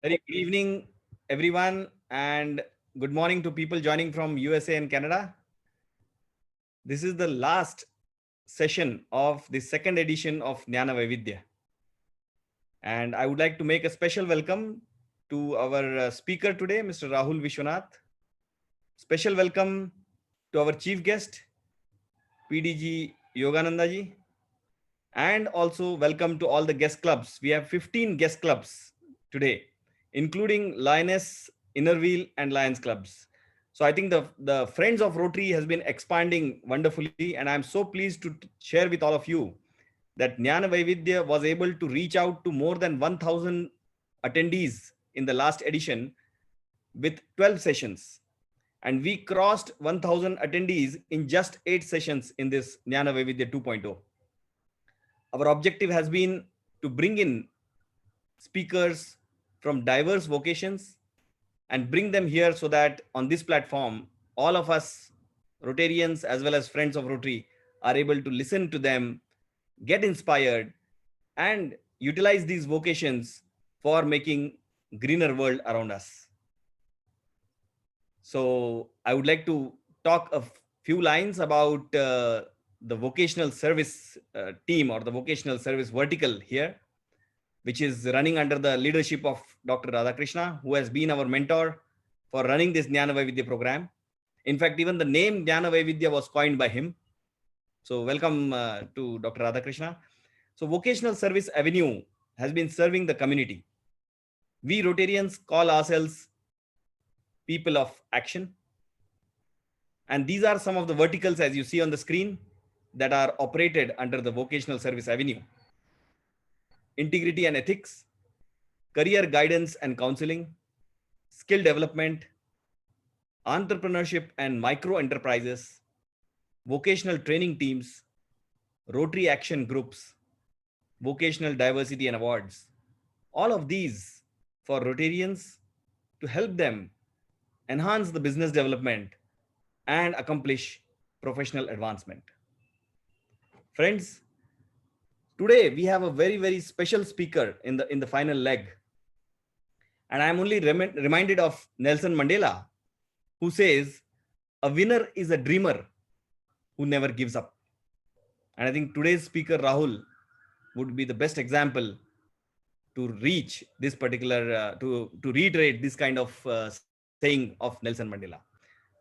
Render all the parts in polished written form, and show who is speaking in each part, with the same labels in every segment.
Speaker 1: Very good evening, everyone, and good morning to people joining from USA and Canada. This is the last session of the second edition of Jnana Vaividya. And I would like to make a special welcome to our speaker today, Mr. Rahul Viswanath. Special welcome to our chief guest, PDG Yoganandaji. And also welcome to all the guest clubs. We have 15 guest clubs today, including Lioness, Inner Wheel, and Lions clubs. So I think the Friends of Rotary has been expanding wonderfully, and I'm so pleased to share with all of you that Jnana Vaividya was able to reach out to more than 1,000 attendees in the last edition with 12 sessions. And we crossed 1,000 attendees in just 8 sessions in this Jnana Vaividya 2.0. Our objective has been to bring in speakers from diverse vocations and bring them here so that on this platform, all of us Rotarians as well as friends of Rotary are able to listen to them, get inspired, and utilize these vocations for making greener world around us. So I would like to talk a few lines about the vocational service team or the vocational service vertical here, which is running under the leadership of Dr. Radhakrishna, who has been our mentor for running this Jnana Vaividya program. In fact, even the name Jnana Vaividya was coined by him. So welcome to Dr. Radhakrishna. So Vocational Service Avenue has been serving the community. We Rotarians call ourselves people of action. And these are some of the verticals, as you see on the screen, that are operated under the Vocational Service Avenue. Integrity and ethics, career guidance and counseling, skill development, entrepreneurship and micro enterprises, vocational training teams, Rotary action groups, vocational diversity and awards. All of these for Rotarians to help them enhance the business development and accomplish professional advancement. Friends, today we have a very special speaker in the final leg. And I'm only reminded of Nelson Mandela, who says, a winner is a dreamer who never gives up. And I think today's speaker, Rahul, would be the best example to reach this particular, to reiterate this kind of saying of Nelson Mandela.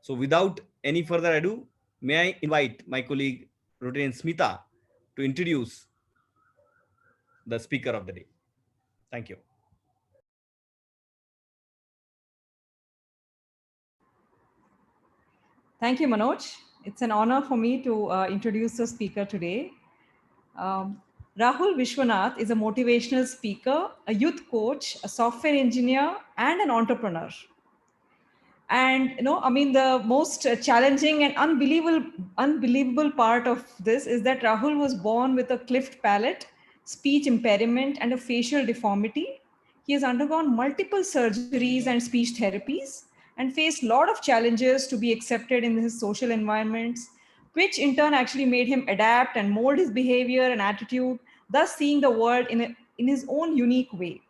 Speaker 1: So without any further ado, may I invite my colleague, Rotarian Smita, to introduce the speaker of the day. Thank you.
Speaker 2: Thank you, Manoj. It's an honor for me to introduce the speaker today. Rahul Viswanath is a motivational speaker, a youth coach, a software engineer, and an entrepreneur. And the most challenging and unbelievable part of this is that Rahul was born with a cleft palate, speech impairment, and a facial deformity. He has undergone multiple surgeries and speech therapies and faced a lot of challenges to be accepted in his social environments, which in turn actually made him adapt and mold his behavior and attitude, thus seeing the world in his own unique way.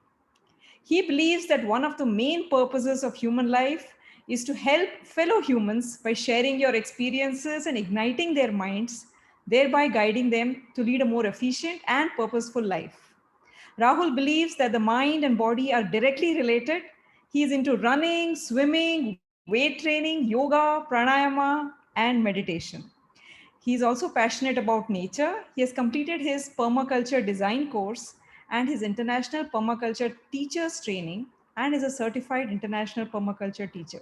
Speaker 2: He believes that one of the main purposes of human life is to help fellow humans by sharing your experiences and igniting their minds, thereby guiding them to lead a more efficient and purposeful life. Rahul believes that the mind and body are directly related. He is into running, swimming, weight training, yoga, pranayama, and meditation. He is also passionate about nature. He has completed his permaculture design course and his international permaculture teachers training and is a certified international permaculture teacher.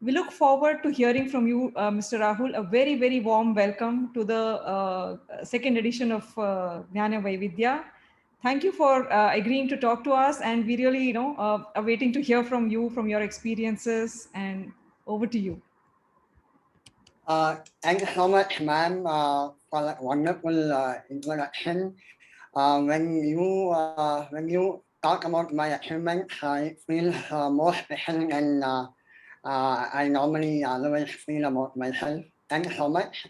Speaker 2: We look forward to hearing from you, Mr. Rahul. A very warm welcome to the second edition of Jnana Vaividya. Thank you for agreeing to talk to us, and we really, are waiting to hear from you, from your experiences, and over to you.
Speaker 3: Thank you so much, ma'am, for that wonderful introduction. When you talk about my achievements, I feel more special than I normally otherwise feel about myself. Thank you so much.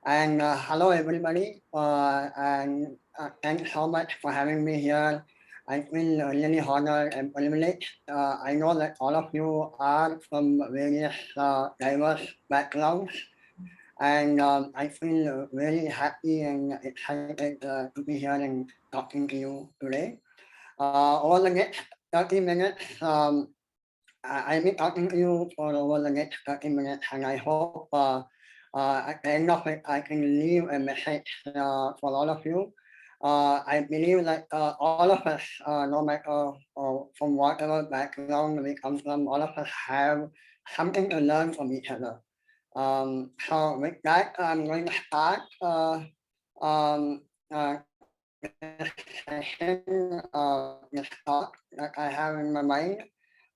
Speaker 3: And hello, everybody. And thanks so much for having me here I feel really honored and privileged. I know that all of you are from various diverse backgrounds, and I feel really happy and excited to be here and talking to you today. Over the next 30 minutes, I'll be talking to you for over the next 30 minutes, and I hope at the end of it, I can leave a message for all of you. I believe that all of us, no matter from whatever background we come from, all of us have something to learn from each other. So with that, I'm going to start this session, this talk that I have in my mind.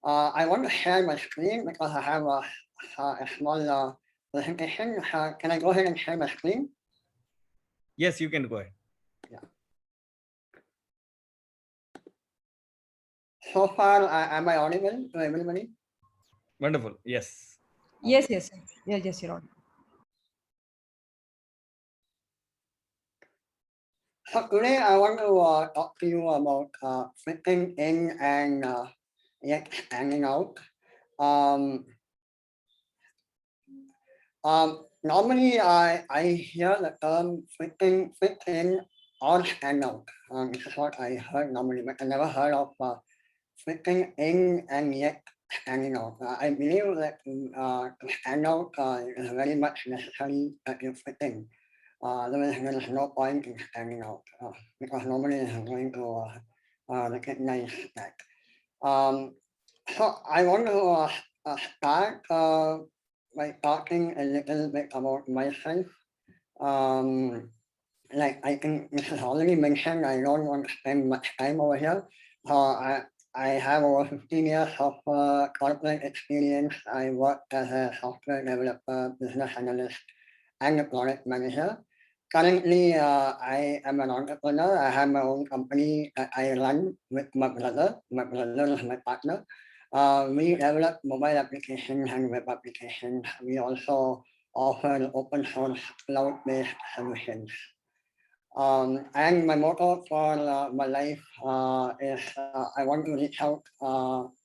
Speaker 3: I want to share my screen because I have a small presentation. Can I go ahead and share my screen?
Speaker 1: Yes, you can go ahead.
Speaker 3: Yeah. So far, am I audible to everybody?
Speaker 1: Wonderful. Yes.
Speaker 2: Yes, yes, yes, you're on.
Speaker 3: So today I want to talk to you about fitting in and yet standing out. Um, Normally I hear the term fit in or stand out. This is what I heard normally, but I never heard of fitting in and yet standing out. I believe that to stand out is very much necessary that you fit in. There is no point in standing out because nobody is going to recognize that. So I want to start by talking a little bit about myself. Like I think this is already mentioned, I don't want to spend much time over here. I have over 15 years of corporate experience. I worked as a software developer, business analyst, and a product manager. Currently, I am an entrepreneur. I have my own company that I run with my brother. My brother is my partner. We develop mobile applications and web applications. We also offer open source cloud-based solutions. And my motto for my life is I want to reach out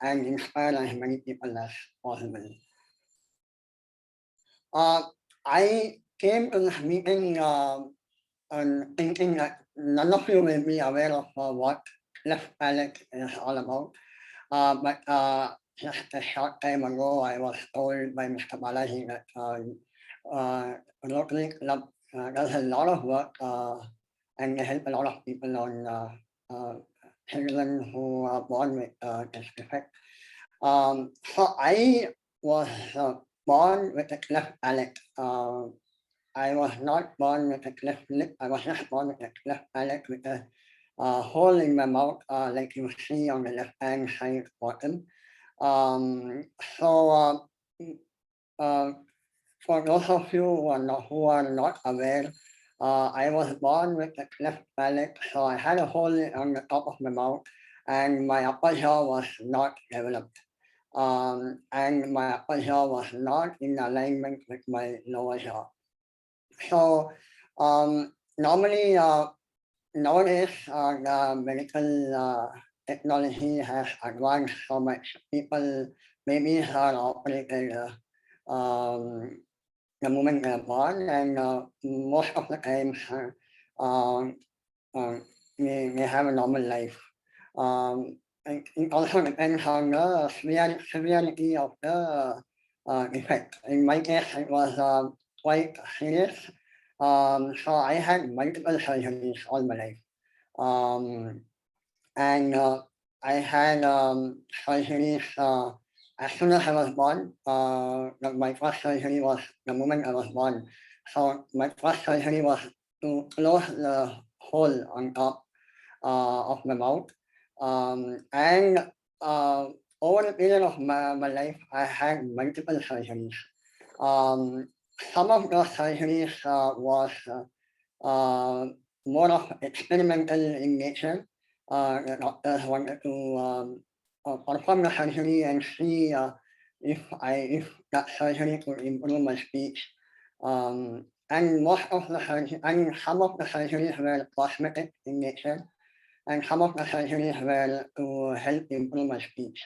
Speaker 3: and inspire as many people as possible. I came to this meeting and thinking that none of you will be aware of what cleft palate is all about. But just a short time ago, I was told by Mr. Balaji that Rotary Club does a lot of work and they help a lot of people on children who are born with this defect. So I was born with a cleft palate. I was not born with a cleft lip. I was just born with a cleft palate with a hole in my mouth, like you see on the left-hand side bottom. So for those of you who are not aware, I was born with a cleft palate, so I had a hole on the top of my mouth, and my upper jaw was not developed. And my upper jaw was not in alignment with my lower jaw. So normally nowadays the medical technology has advanced so much. People babies are operated the moment they're born, and most of the times they have a normal life. It also depends on the severity of the effect. In my case, it was quite serious. So I had multiple surgeries all my life. And I had surgeries as soon as I was born. My first surgery was the moment I was born. So my first surgery was to close the hole on top of my mouth. And over the period of my life, I had multiple surgeries. Some of those surgeries was more of experimental in nature. The doctors wanted to perform the surgery and see if that surgery could improve my speech. And most of the surgery and some of the surgeries were cosmetic in nature. and some of the surgeries were to help improve my speech.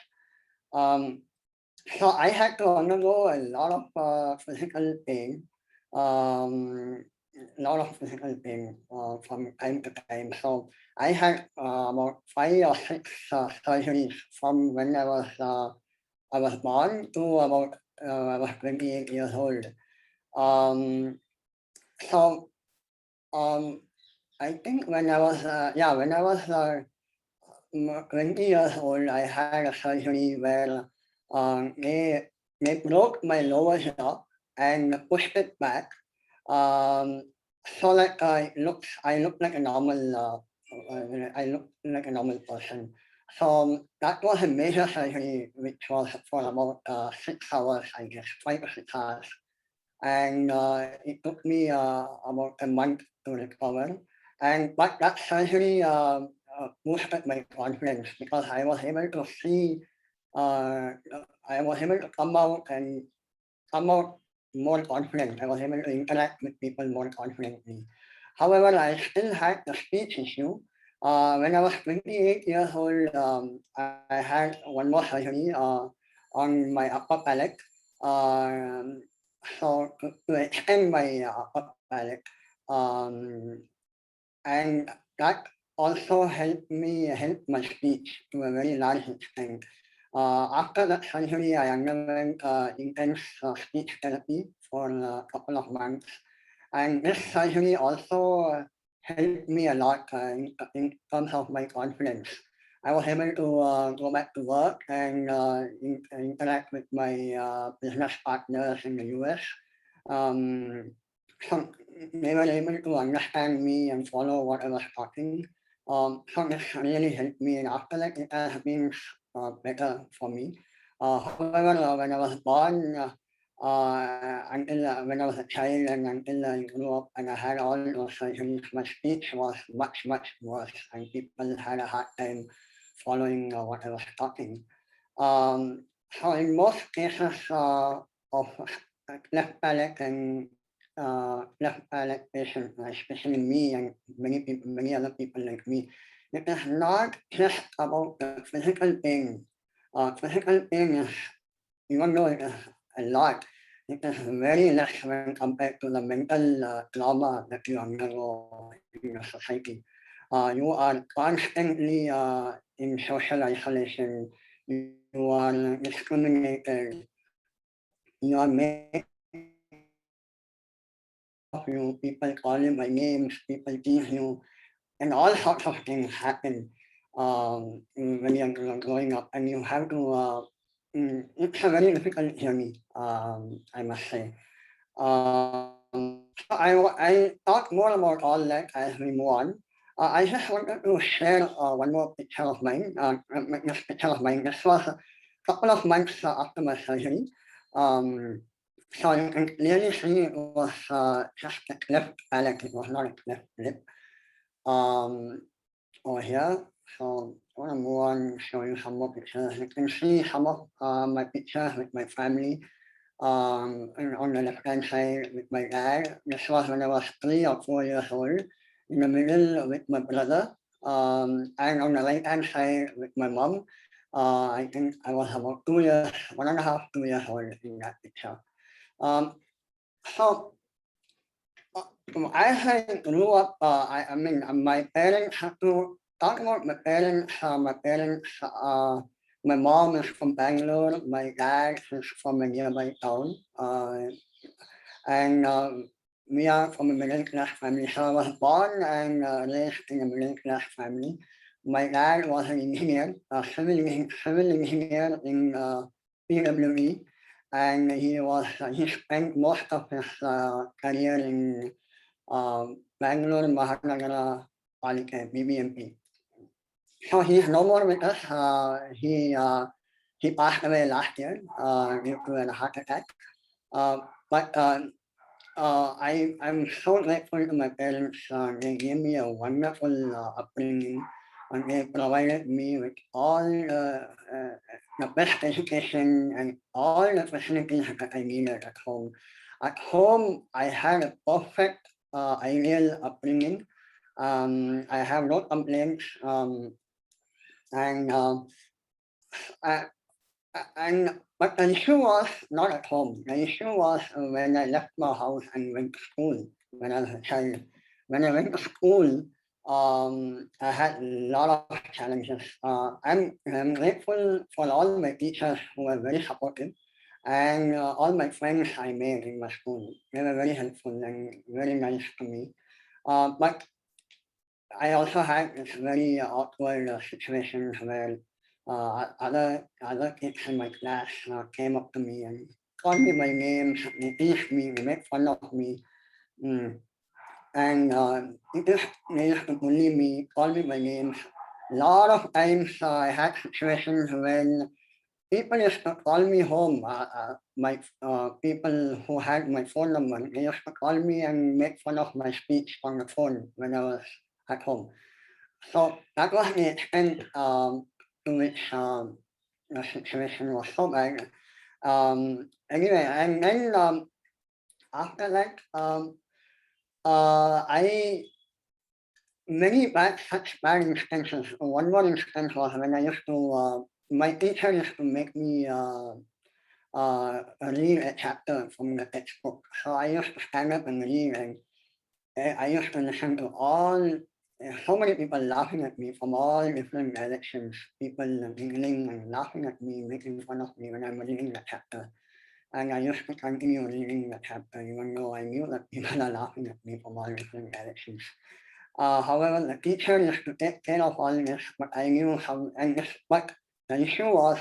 Speaker 3: So I had to undergo a lot of physical pain, from time to time. So I had about 5 or 6 surgeries from when I was born to about I was 28 years old. So I think when I was 20 years old, I had a surgery where they broke my lower jaw and pushed it back. So that I look like a normal I look like a normal person. So that was a major surgery, which was for about 6 hours, I guess, 5 to 6 hours, and it took me about a month to recover. But that surgery boosted my confidence because I was able to see, I was able to come out more confident. I was able to interact with people more confidently. However, I still had the speech issue. When I was 28 years old, I had one more surgery on my upper palate. Um, to extend my upper palate. Um, and that also help my speech to a very large extent. After that surgery, I underwent intense speech therapy for a couple of months, and this surgery also helped me a lot in terms of my confidence. I was able to go back to work and interact with my business partners in the US. Um, so they were able to understand me and follow what I was talking. So this really helped me, and after that, it has been better for me. However, when I was born, until when I was a child and until I grew up and I had all those surgeries, my speech was much, much worse, and people had a hard time following what I was talking. So in most cases of cleft palate and cleft palate patients, especially me and many other people like me, it is not just about the physical pain. Physical pain is, even though it is a lot, it is very less when compared to the mental trauma that you undergo in the society. You are constantly in social isolation. You are discriminated. You are made of you. People call you by names. People tease you, and all sorts of things happen when you're growing up, and you have to. It's a very difficult journey, I must say. I talk more about all that as we move on. I just wanted to share one more picture of mine. This picture of mine. This was a couple of months after my surgery. So you can clearly see it was just a cleft palate. It was not a cleft lip. Over here. So I want to move on and show you some more pictures. You can see some of my pictures with my family. And on the left-hand side with my dad. This was when I was 3 or 4 years old. In the middle with my brother. And on the right-hand side with my mom. I think I was about 2 years, 1.5, 2 years old in that picture. So as I grew up, I mean, my parents had to talk about my parents. My mom is from Bangalore. My dad is from a nearby town, and we are from a middle class family. So I was born and raised in a middle class family. My dad was an engineer, civil engineer in PWE, and he spent most of his career in Bangalore Mahanagara Palika, BBMP. So he's no more with us. He passed away last year due to a heart attack. But I'm so grateful to my parents. They gave me a wonderful upbringing, and they provided me with all the best education and all the facilities that I needed at home. At home, I had a perfect ideal upbringing. I have no complaints, and I, but the issue was not at home. The issue was when I left my house and went to school when I was a child. When I went to school, I had a lot of challenges. I'm grateful for all my teachers who were very supportive, and all my friends I made in my school. They were very helpful and very nice to me. But I also had this very awkward situation where other kids in my class came up to me and called me by names, they teased me, they made fun of me, mm. and they used to bully me, call me by names. A lot of times I had situations when people used to call me home. My people who had my phone number, they used to call me and make fun of my speech on the phone when I was at home. So that was the extent to which the situation was so bad. Anyway, and then after that, I many bad such bad instances. One more instance was when I used to my teacher used to make me read a chapter from the textbook. So I used to stand up and read, and I used to listen to all so many people laughing at me from all different directions. People giggling and laughing at me, making fun of me when I'm reading the chapter. And I used to continue reading the chapter, even though I knew that people are laughing at me from all different directions. However, the teacher used to take care of all this, but I knew how, and this, but the issue was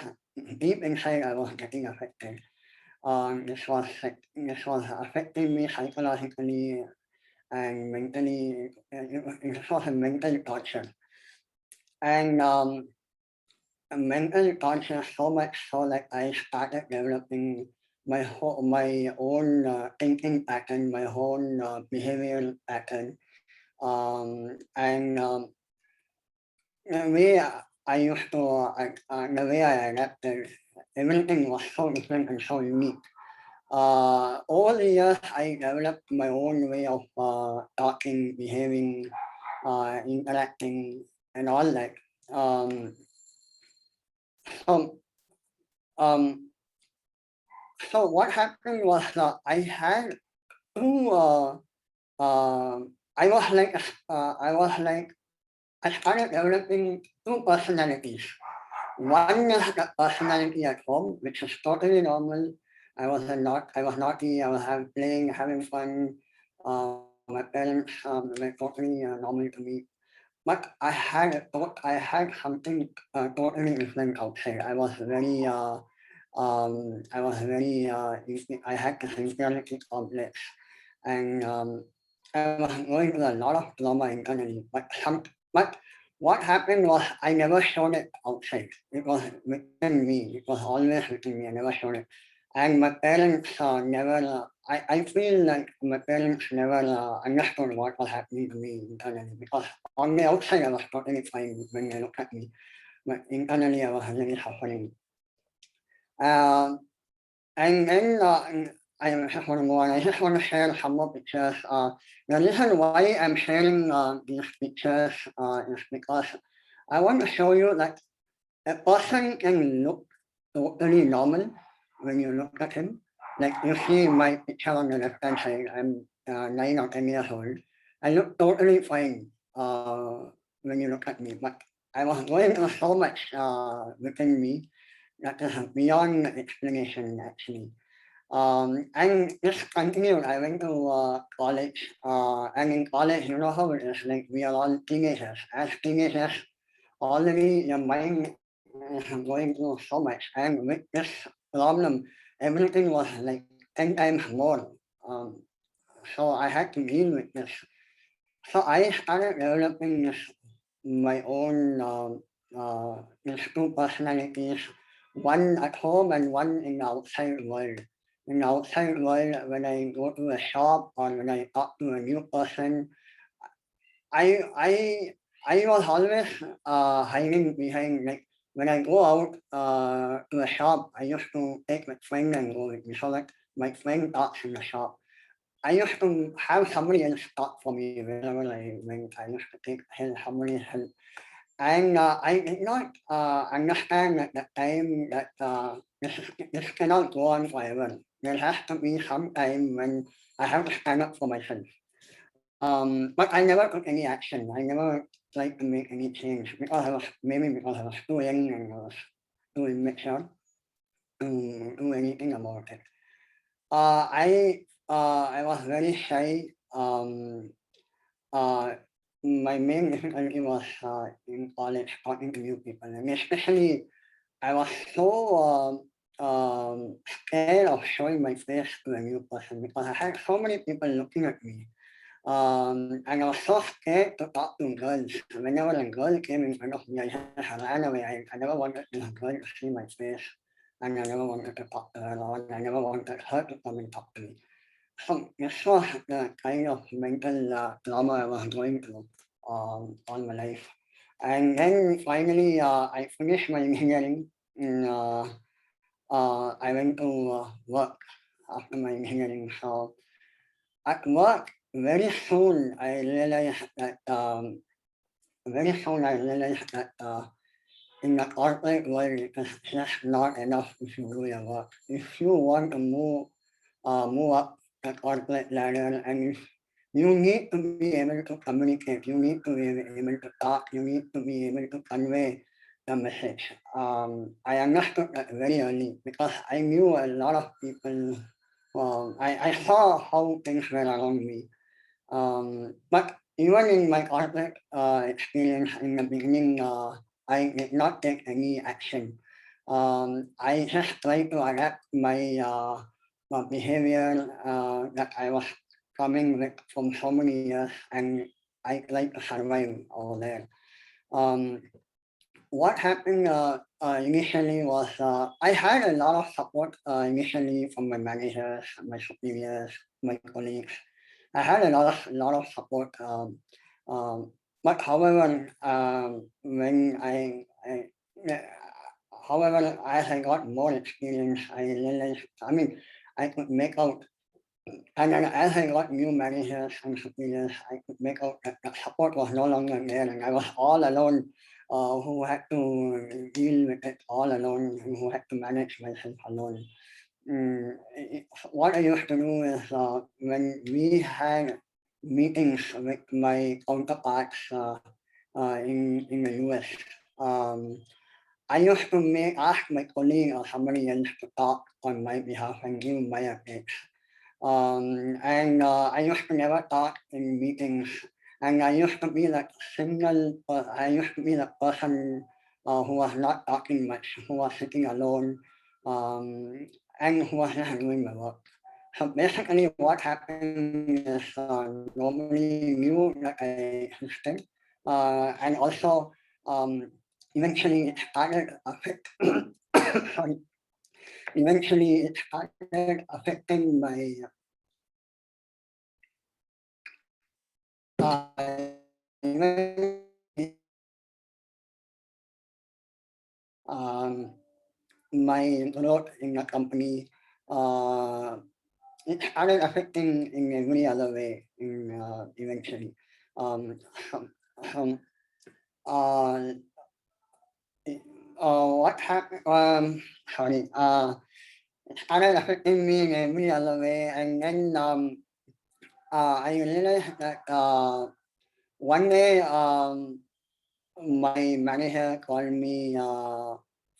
Speaker 3: deep inside I was getting affected. This was affecting me psychologically and mentally. It was a mental torture, and mental torture so much so that I started developing my own thinking pattern, my own behavioral pattern, and the way I used to, the way I adapted, everything was so different and so unique. Over the years, I developed my own way of talking, behaving, interacting, and all that. Um, so, um, so what happened was I had two. I was like, I started developing two personalities. One is the personality at home, which is totally normal. I was naughty. I was playing, having fun. My parents were totally normal to me. But I had something totally different outside. I was very, I had this inferiority complex, and I was going through a lot of trauma internally. But what happened was I never showed it outside. It was within me. It was always within me. I never showed it. And my parents never, I feel like my parents never understood what was happening to me internally, because on the outside I was totally fine when they looked at me, but internally I was really suffering. Um, and then I just want to go on. I just want to share some more pictures. The reason why I'm sharing these pictures is because I want to show you that a person can look totally normal when you look at him. Like you see my picture on the left hand side, I'm 9 or 10 years old. I look totally fine when you look at me, but I was going through so much within me that is beyond explanation actually. And this continued. I went to college, and in college, you know how it is. Like we are all teenagers. As teenagers, already your mind is going through so much, and with this problem, everything was like 10 times more. So I had to deal with this. So I started developing my own these two personalities, one at home and one in the outside world. In the outside world, when I go to a shop or when I talk to a new person, I I I was always hiding behind, like when I go out to a shop, I used to take my friend and go with me so that my friend talks in the shop. I used to have somebody else talk for me whenever when I used to take help, somebody help. And I did not understand at the time that this cannot go on forever. There has to be some time when I have to stand up for myself. But I never took any action. I never tried to make any change because because I was too young and I was too immature to do anything about it. I was very shy. Uh, my main difficulty was in college talking to new people, and especially I was so scared of showing my face to a new person because I had so many people looking at me. And I was so scared to talk to girls. Whenever a girl came in front of me, I just ran away. I never wanted this girl to see my face, and I never wanted to talk to her, or I never wanted her to come and talk to me. So this was the kind of mental trauma I was going through all my life. And then finally, I finished my engineering. And, I went to work after my engineering. So at work, very soon I realized that in the corporate world, it's just not enough if you do your work. If you want to move up the corporate ladder, and you need to be able to communicate, you need to be able to talk, you need to be able to convey the message. I understood that very early because I knew a lot of people. I saw how things were around me. But even in my corporate experience in the beginning, I did not take any action. I just tried to adapt my behavior that I was coming with from so many years, and I tried to survive over there. Um, what happened initially was I had a lot of support initially from my managers, my superiors, my colleagues. I had a lot of support. But however, when uh, however, as I got more experience, I realized, I mean, I could make out, and then as I got new managers and superiors, I could make out that the support was no longer there, and I was all alone, who had to deal with it all alone, and who had to manage myself alone. What I used to do is when we had meetings with my counterparts in the US, um, I used to ask my colleague or somebody else to talk on my behalf and give my updates. And I used to never talk in meetings, and I used to be like I used to be the person who was not talking much, who was sitting alone, um, and who was just doing my work. So basically, what happened is nobody knew that I existed, and also eventually it started affect. Sorry, eventually it started affecting my um, my growth in the company. Uh, it started affecting in every other way eventually. Um, um, um, uh, what happened? Sorry. It started affecting me in every other way, and then I realized that one day my manager called me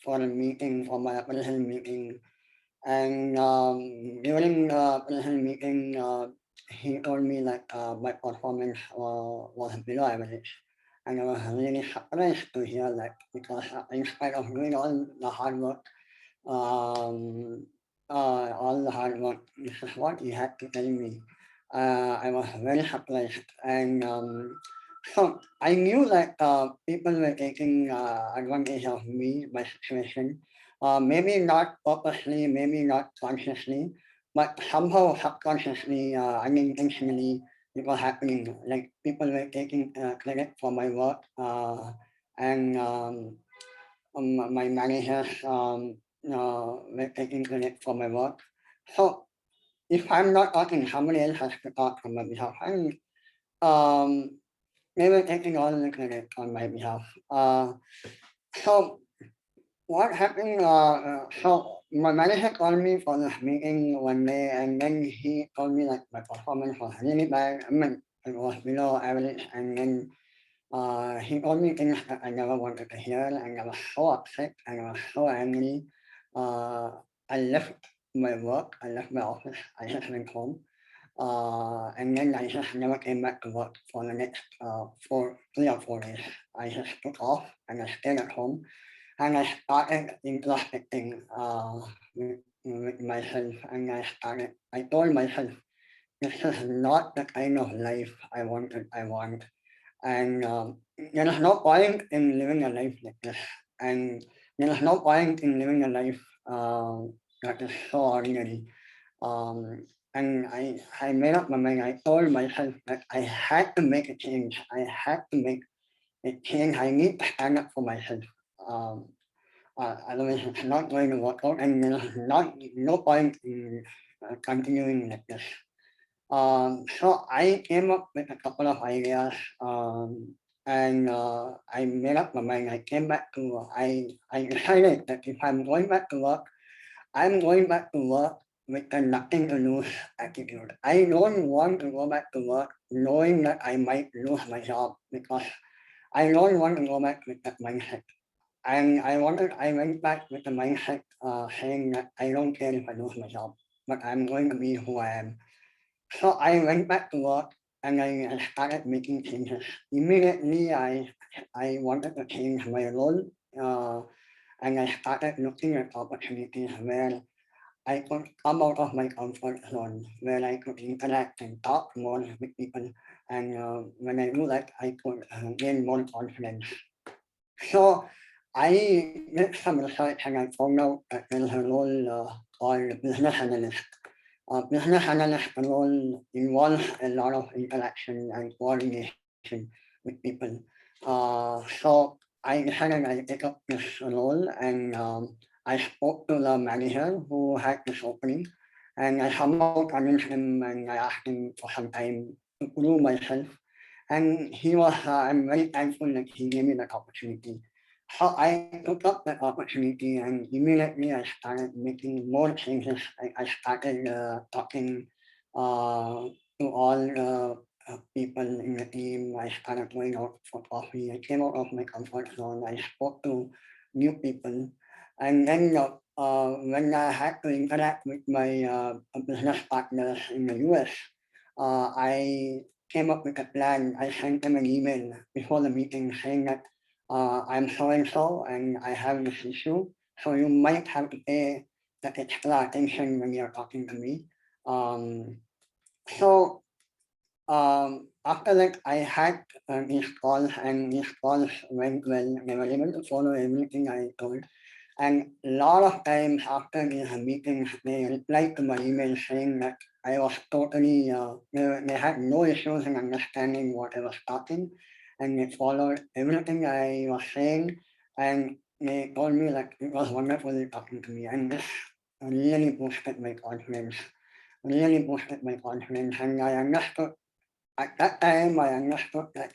Speaker 3: for a meeting, for my personal meeting, and during the personal meeting, he told me that my performance was below average. And I was really surprised to hear that because in spite of doing um, all the hard work, this is what he had to tell me. I was very surprised, and so I knew that people were taking advantage of me, my situation. Maybe not purposely, maybe not consciously, but somehow subconsciously, unintentionally, it was happening. Like people were taking credit for my work, and my managers were taking credit for my work. So if I'm not talking, somebody else has to talk on my behalf. And they were taking all the credit on my behalf. So what happened? So my manager called me for this meeting one day, and then he told me like my performance was really bad. I mean, it was below average, and then he told me things that I never wanted to hear, and I was so upset and I was so angry. I left my work, I left my office, I just went home. And then I just never came back to work for the next 3 or 4 days. I just took off and I stayed at home and I started introspecting with myself, and I told myself, this is not the kind of life I want. And there is no point in living a life like this. And there is no point in living a life that is so ordinary. And I made up my mind. I told myself that I had to make a change. I had to make a change. I need to stand up for myself. Otherwise, it's not going to work out, and there's no point in continuing like this. So I came up with a couple of ideas, and I made up my mind. I came back to I decided that if I'm going back to work, I'm going back to work with a nothing to lose attitude. I don't want to go back to work knowing that I might lose my job, because I don't want to go back with that mindset. And I went back with the mindset saying that I don't care if I lose my job, but I'm going to be who I am. So I went back to work and I started making changes. Immediately, I wanted to change my role, and I started looking at opportunities where I could come out of my comfort zone, where I could interact and talk more with people. And when I do that, I could gain more confidence. So I did some research and I found out that there's a role called business analyst. Business analyst role involves a lot of interaction and coordination with people. So I decided I take up this role, and I spoke to the manager who had this opening, and I somehow convinced him and I asked him for some time to prove myself. And I'm very thankful that he gave me that opportunity. So I took up that opportunity, and immediately I started making more changes. I started talking to all the people in the team. I started going out for coffee. I came out of my comfort zone. I spoke to new people. And then when I had to interact with my business partners in the US, I came up with a plan. I sent them an email before the meeting saying that I'm so and so and I have this issue. So you might have to pay the extra attention when you're talking to me. Um, so after that, I had these calls, and these calls went well. They were able to follow everything I told. And a lot of times after these meetings, they replied to my email saying that I was totally, they had no issues in understanding what I was talking, and they followed everything I was saying, and they told me that it was wonderful talking to me, and this really boosted my confidence, and I understood, at that time, I understood that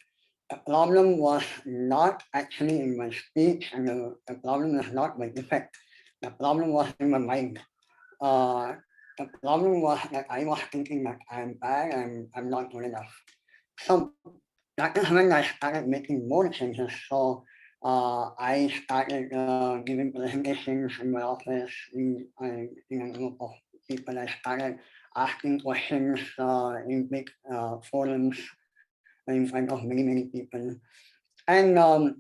Speaker 3: the problem was not actually in my speech, and the problem is not my defect. The problem was in my mind. Uh, the problem was that I was thinking that I'm bad and I'm not good enough. So that is when I started making more changes. So I started giving presentations in my office in a group of people. I started asking questions in big forums in front of many people. And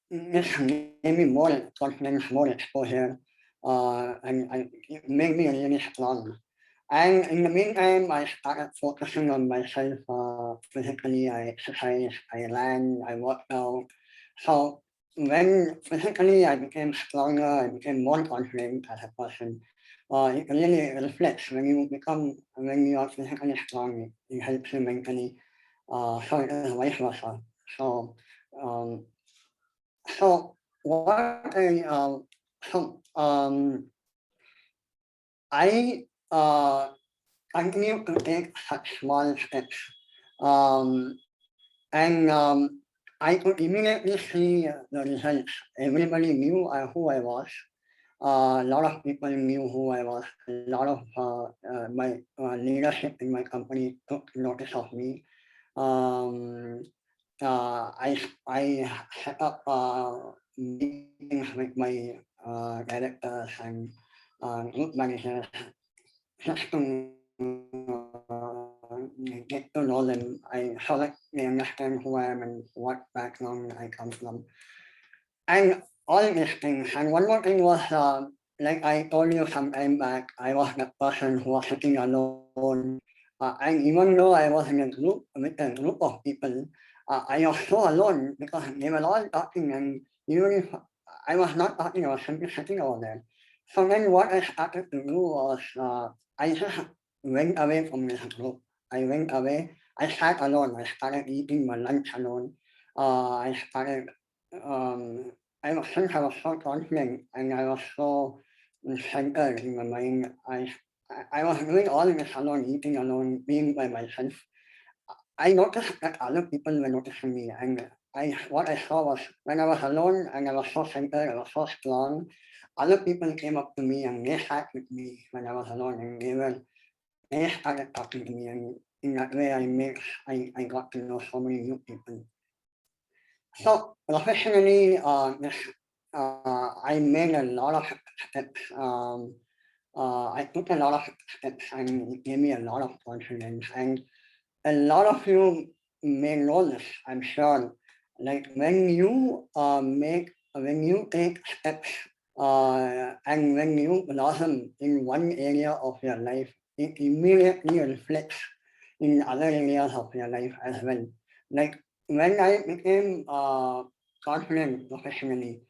Speaker 3: this gave me more confidence, more exposure, and it made me really strong. And in the meantime, I started focusing on myself physically. I exercised, I ran, I worked out. So when physically I became stronger, I became more confident as a person. It really reflects when you are physically strong, it helps you mentally. So it is vice versa. So um, so what I so I continue to take such small steps. I could immediately see the results. Everybody knew who I was. A lot of people knew who I was. A lot of my leadership in my company took notice of me. I set up meetings with my directors and group managers just to get to know them. I so that they understand who I am and what background I come from. And all these things. And one more thing was, like I told you some time back, I was the person who was sitting alone. And even though I was in a group with a group of people, I was so alone because they were all talking, and even if I was not talking, I was simply sitting over there. So then what I started to do was, I just went away from this group. I went away. I sat alone. I started eating my lunch alone. I started since I was so confident and I was so centered in my mind, I was doing all this alone, eating alone, being by myself. I noticed that other people were noticing me, and what I saw was when I was alone and I was so centered, I was so strong. Other people came up to me and they sat with me when I was alone, and they started talking to me, and in that way, I got to know so many new people. So professionally, I made a lot of steps. I took a lot of steps, and it gave me a lot of confidence. And a lot of you may know this, I'm sure. Like when you when you take steps, and when you blossom in one area of your life, it immediately reflects in other areas of your life as well. Like when I became confident professionally,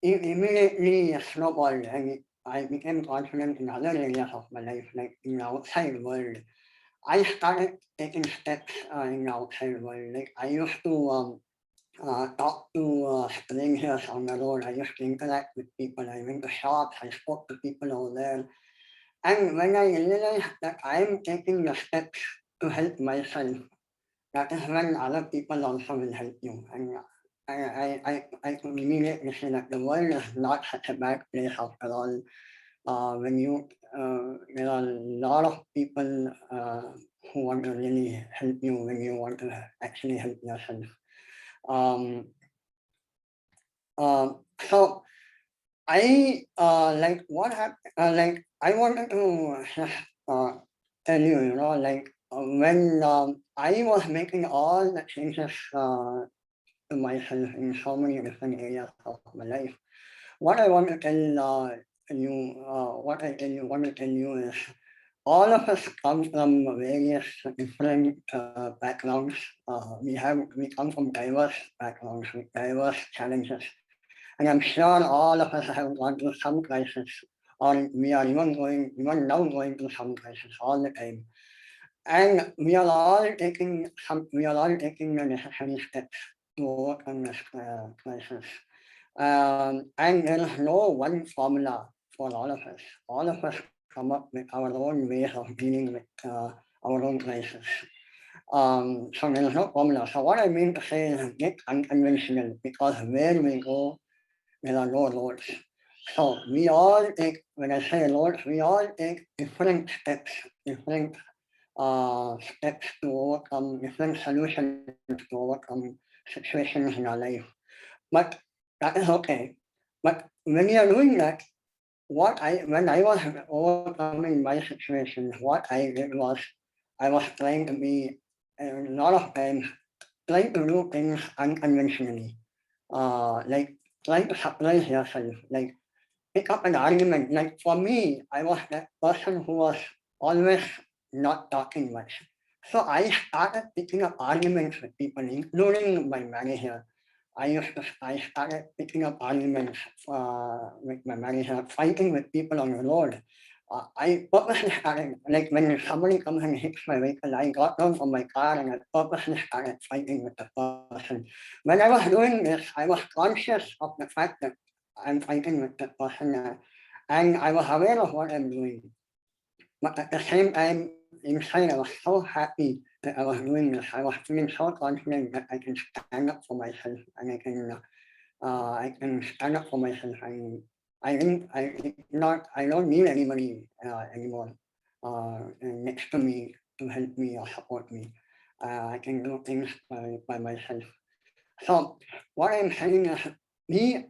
Speaker 3: it immediately snowballed and I became confident in other areas of my life, like in the outside world. I started taking steps in the outside world. Like I used to talk to strangers on the road. I used to interact with people. I went to shops. I spoke to people over there. And when I realized that I'm taking the steps to help myself, that is when other people also will help you. And I could immediately see that the world is not such a bad place after all. When you there are a lot of people who want to really help you when you want to actually help yourself. Um, so I like what happened. Like I wanted to tell you, like when I was making all the changes to myself in so many different areas of my life. What I want to tell want to tell you is all of us come from various different backgrounds. We come from diverse backgrounds with diverse challenges, and I'm sure all of us have gone through some crisis, or we are even now going through some crisis all the time. And we are all taking the necessary steps to overcome this crisis. And there is no one formula for all of us. All of us come up with our own ways of dealing with our own crisis. So there is no formula. So what I mean to say is get unconventional, because where we go, there are no roads. So we all take, when I say roads, we all take different steps, different steps to overcome, different solutions to overcome situations in our life. But that is okay. But when you are doing that, when I was overcoming my situation, what I did was I was trying to be a lot of times trying to do things unconventionally. Like trying to surprise yourself, like pick up an argument. Like for me, I was that person who was always not talking much. So I started picking up arguments with people, including my manager. I started picking up arguments with my manager, fighting with people on the road. I purposely started, like when somebody comes and hits my vehicle, I got down from my car and I purposely started fighting with the person. When I was doing this, I was conscious of the fact that I'm fighting with that person, and I was aware of what I'm doing. but at the same time, inside I was so happy that I was doing this. I was feeling so confident that I can stand up for myself and I can stand up for myself. And I don't need anybody anymore next to me to help me or support me. I can do things by myself. So what I'm saying is, be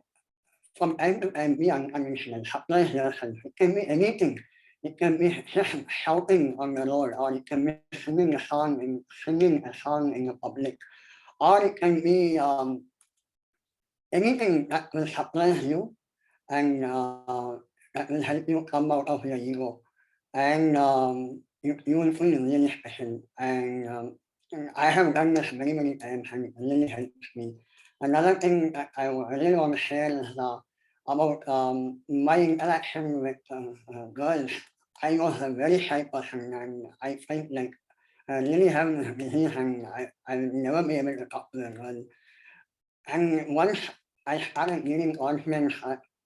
Speaker 3: from time to time be unconventional, surprise yourself. It can be anything. It can be just shouting on the road, or it can be singing a song in the public, or it can be anything that will surprise you and that will help you come out of your ego. And you will feel really special. And I have done this many, many times and it really helps me. Another thing that I really want to share is about my interaction with girls. I was a very shy person and I felt like I really have this disease and I will never be able to talk to a girl. And once I started gaining confidence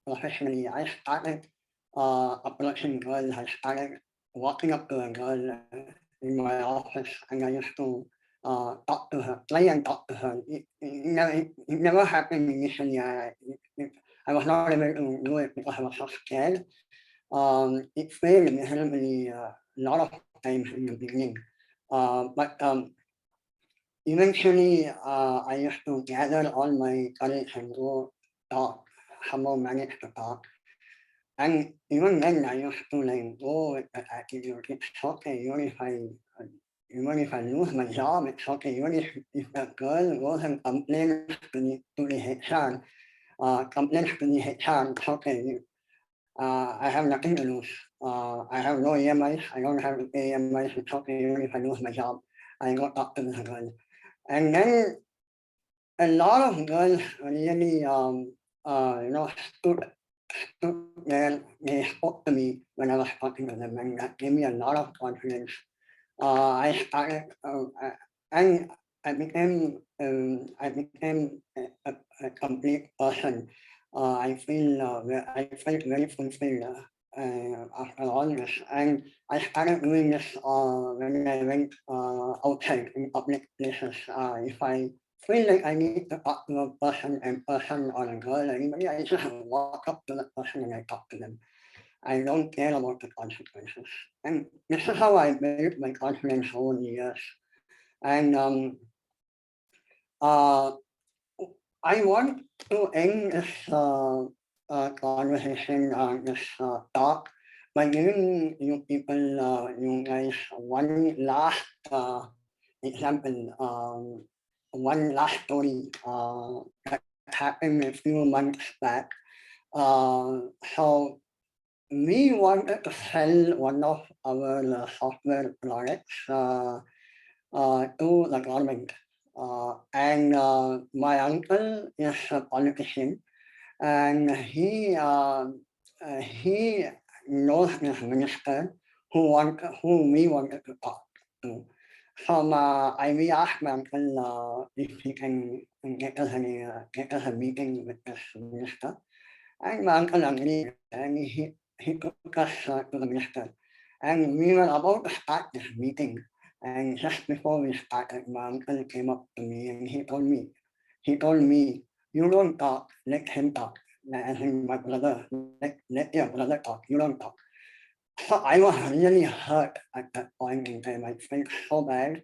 Speaker 3: professionally, I started approaching girls. I started walking up to a girl in my office and I used to talk to her, try and talk to her. It never happened initially. I was not able to do it because I was so scared. It failed miserably a lot of times in the beginning. But eventually, I used to gather all my courage and go talk, somehow manage to talk. And even then, I used to like go with that attitude. It's okay, even if I lose my job, it's okay. Even if a girl goes and complains to the HR, complains to the HR, it's okay. I have nothing to lose. I have no EMIs. I don't have to pay EMIs. It's okay. Even if I lose my job, I go talk to this girl. And then a lot of girls really, stood there. They spoke to me when I was talking to them, and that gave me a lot of confidence. I started, and I became a complete person. I felt very fulfilled after all this, and I started doing this when I went outside in public places. If I feel like I need to talk to a person in person or a girl, anybody, I just walk up to that person and I talk to them. I don't care about the consequences. And this is how I built my confidence over the years. And uh, I want to end this conversation, this talk, by giving you people, you guys, one last example, one last story that happened a few months back. So we wanted to sell one of our software products to the government. And my uncle is a politician, and he knows this minister who we wanted to talk to. So we asked my uncle if he can get us a meeting with this minister, and my uncle agreed, and he took us to the minister, and we were about to start this meeting. And just before we started, my uncle came up to me and he told me, you don't talk, let him talk. As in my brother, let your brother talk, you don't talk. So I was really hurt at that point in time. I felt so bad.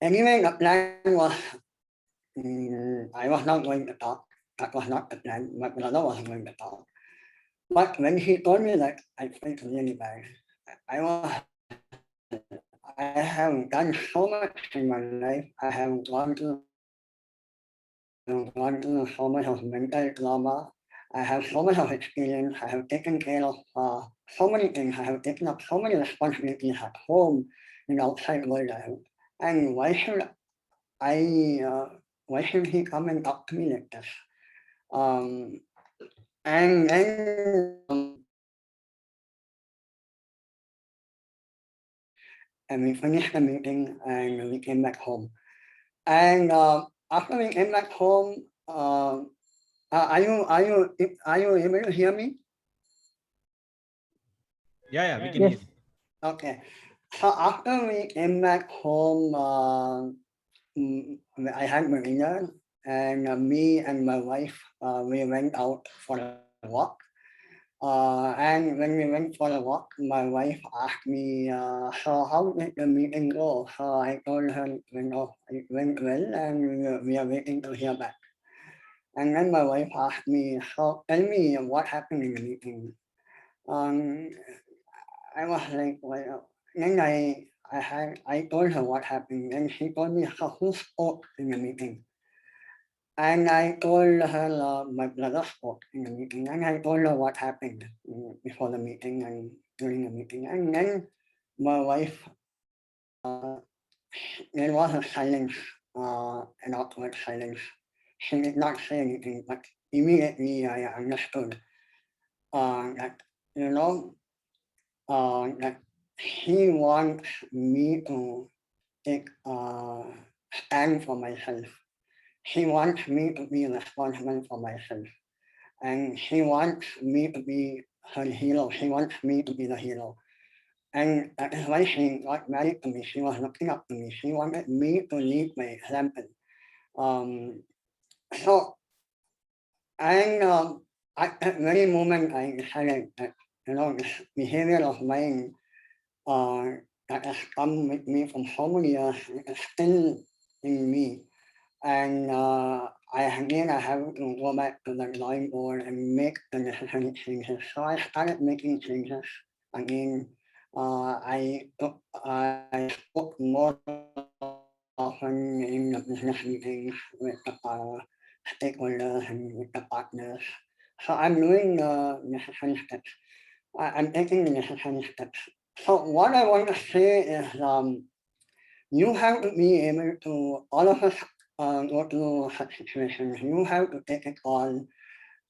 Speaker 3: Anyway, the plan was I was not going to talk. That was not the plan. My brother was going to talk. But when he told me that, I felt really bad. I was I have done so much in my life. I have gone through so much of mental trauma. I have so much of experience. I have taken care of so many things. I have taken up so many responsibilities at home and outside world. And why should he come and talk to me like this? And then and we finished the meeting and we came back home. And after we came back home, are you able to hear me?
Speaker 1: Yeah, we can
Speaker 3: Yes.
Speaker 1: hear you.
Speaker 3: Okay. So after we came back home, I had my dinner, and me and my wife, we went out for a walk. And when we went for a walk, my wife asked me, so how did the meeting go? So I told her, it went well, and we are waiting to hear back. And then my wife asked me, so tell me what happened in the meeting. Um, I was like, well, then I told her what happened, and she told me, so who spoke in the meeting? And I told her my brother spoke in the meeting, and I told her what happened before the meeting and during the meeting. And then my wife, there was a silence, an awkward silence. She did not say anything, but immediately I understood that, you know, that he wants me to take a stand for myself. He wants me to be responsible for myself. And he wants me to be her hero. She wants me to be the hero. And that is why she got married to me. She was looking up to me. She wanted me to lead by example. Um, so, and at that very moment, I decided that, this behavior of mine that has come with me from so many years is still in me. And I again I have to go back to the drawing board and make the necessary changes. So I started making changes again. I spoke more often in the business meetings with the stakeholders and with the partners. So I'm doing the necessary steps. I'm taking the necessary steps. So what I want to say is you have to be able to, all of us go through such situations. You have to take a call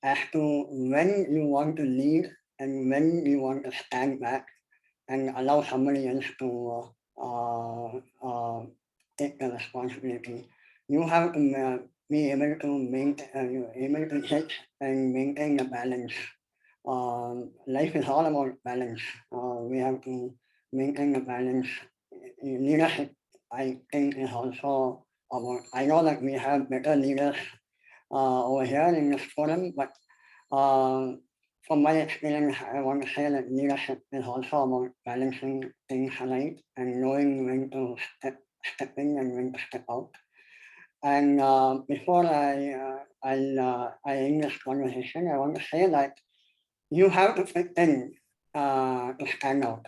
Speaker 3: as to when you want to lead and when you want to stand back and allow somebody else to take the responsibility. You have to be able to able to hit and maintain the balance. Life is all about balance. We have to maintain the balance. Leadership, I think, is also about. I know that we have better leaders over here in this forum, but from my experience, I want to say that leadership is also about balancing things right and knowing when to step in and when to step out. And before I end this conversation, I want to say that you have to fit in to stand out.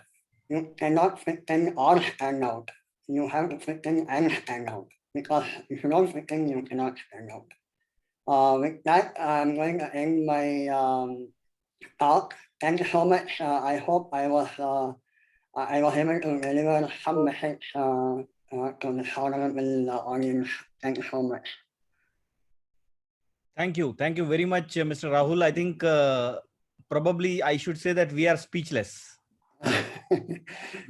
Speaker 3: You cannot fit in or stand out. You have to fit in and stand out. Because if you don't fit in, you cannot stand out. With that, I'm going to end my talk. Thank you so much. I hope I was able to deliver some message to the honorable audience. Thank you so much.
Speaker 1: Thank you. Thank you very much, Mr. Rahul. I think probably I should say that we are speechless listening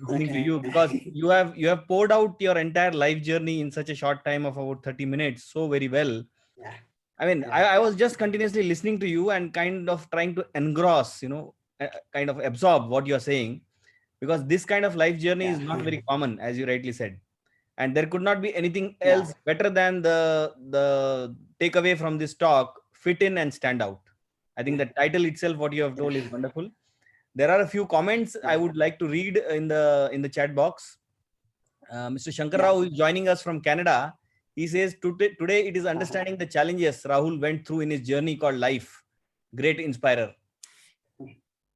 Speaker 1: to
Speaker 3: Okay.
Speaker 1: you, because you have poured out your entire life journey in such a short time of about 30 minutes so very well.
Speaker 3: Yeah.
Speaker 1: I mean,
Speaker 3: Yeah.
Speaker 1: I was just continuously listening to you and kind of trying to engross, kind of absorb what you're saying, because this kind of life journey
Speaker 3: Yeah.
Speaker 1: is not very common, as you rightly said. And there could not be anything
Speaker 3: Yeah.
Speaker 1: else better than the takeaway from this talk: fit in and stand out. I think the title itself, what you have told, is wonderful. There are a few comments I
Speaker 3: Yeah.
Speaker 1: would like to read in the chat box. Mr. Shankar
Speaker 3: Yeah.
Speaker 1: Rao is joining us from Canada. He says, today it is understanding the challenges Rahul went through in his journey called life. Great inspirer.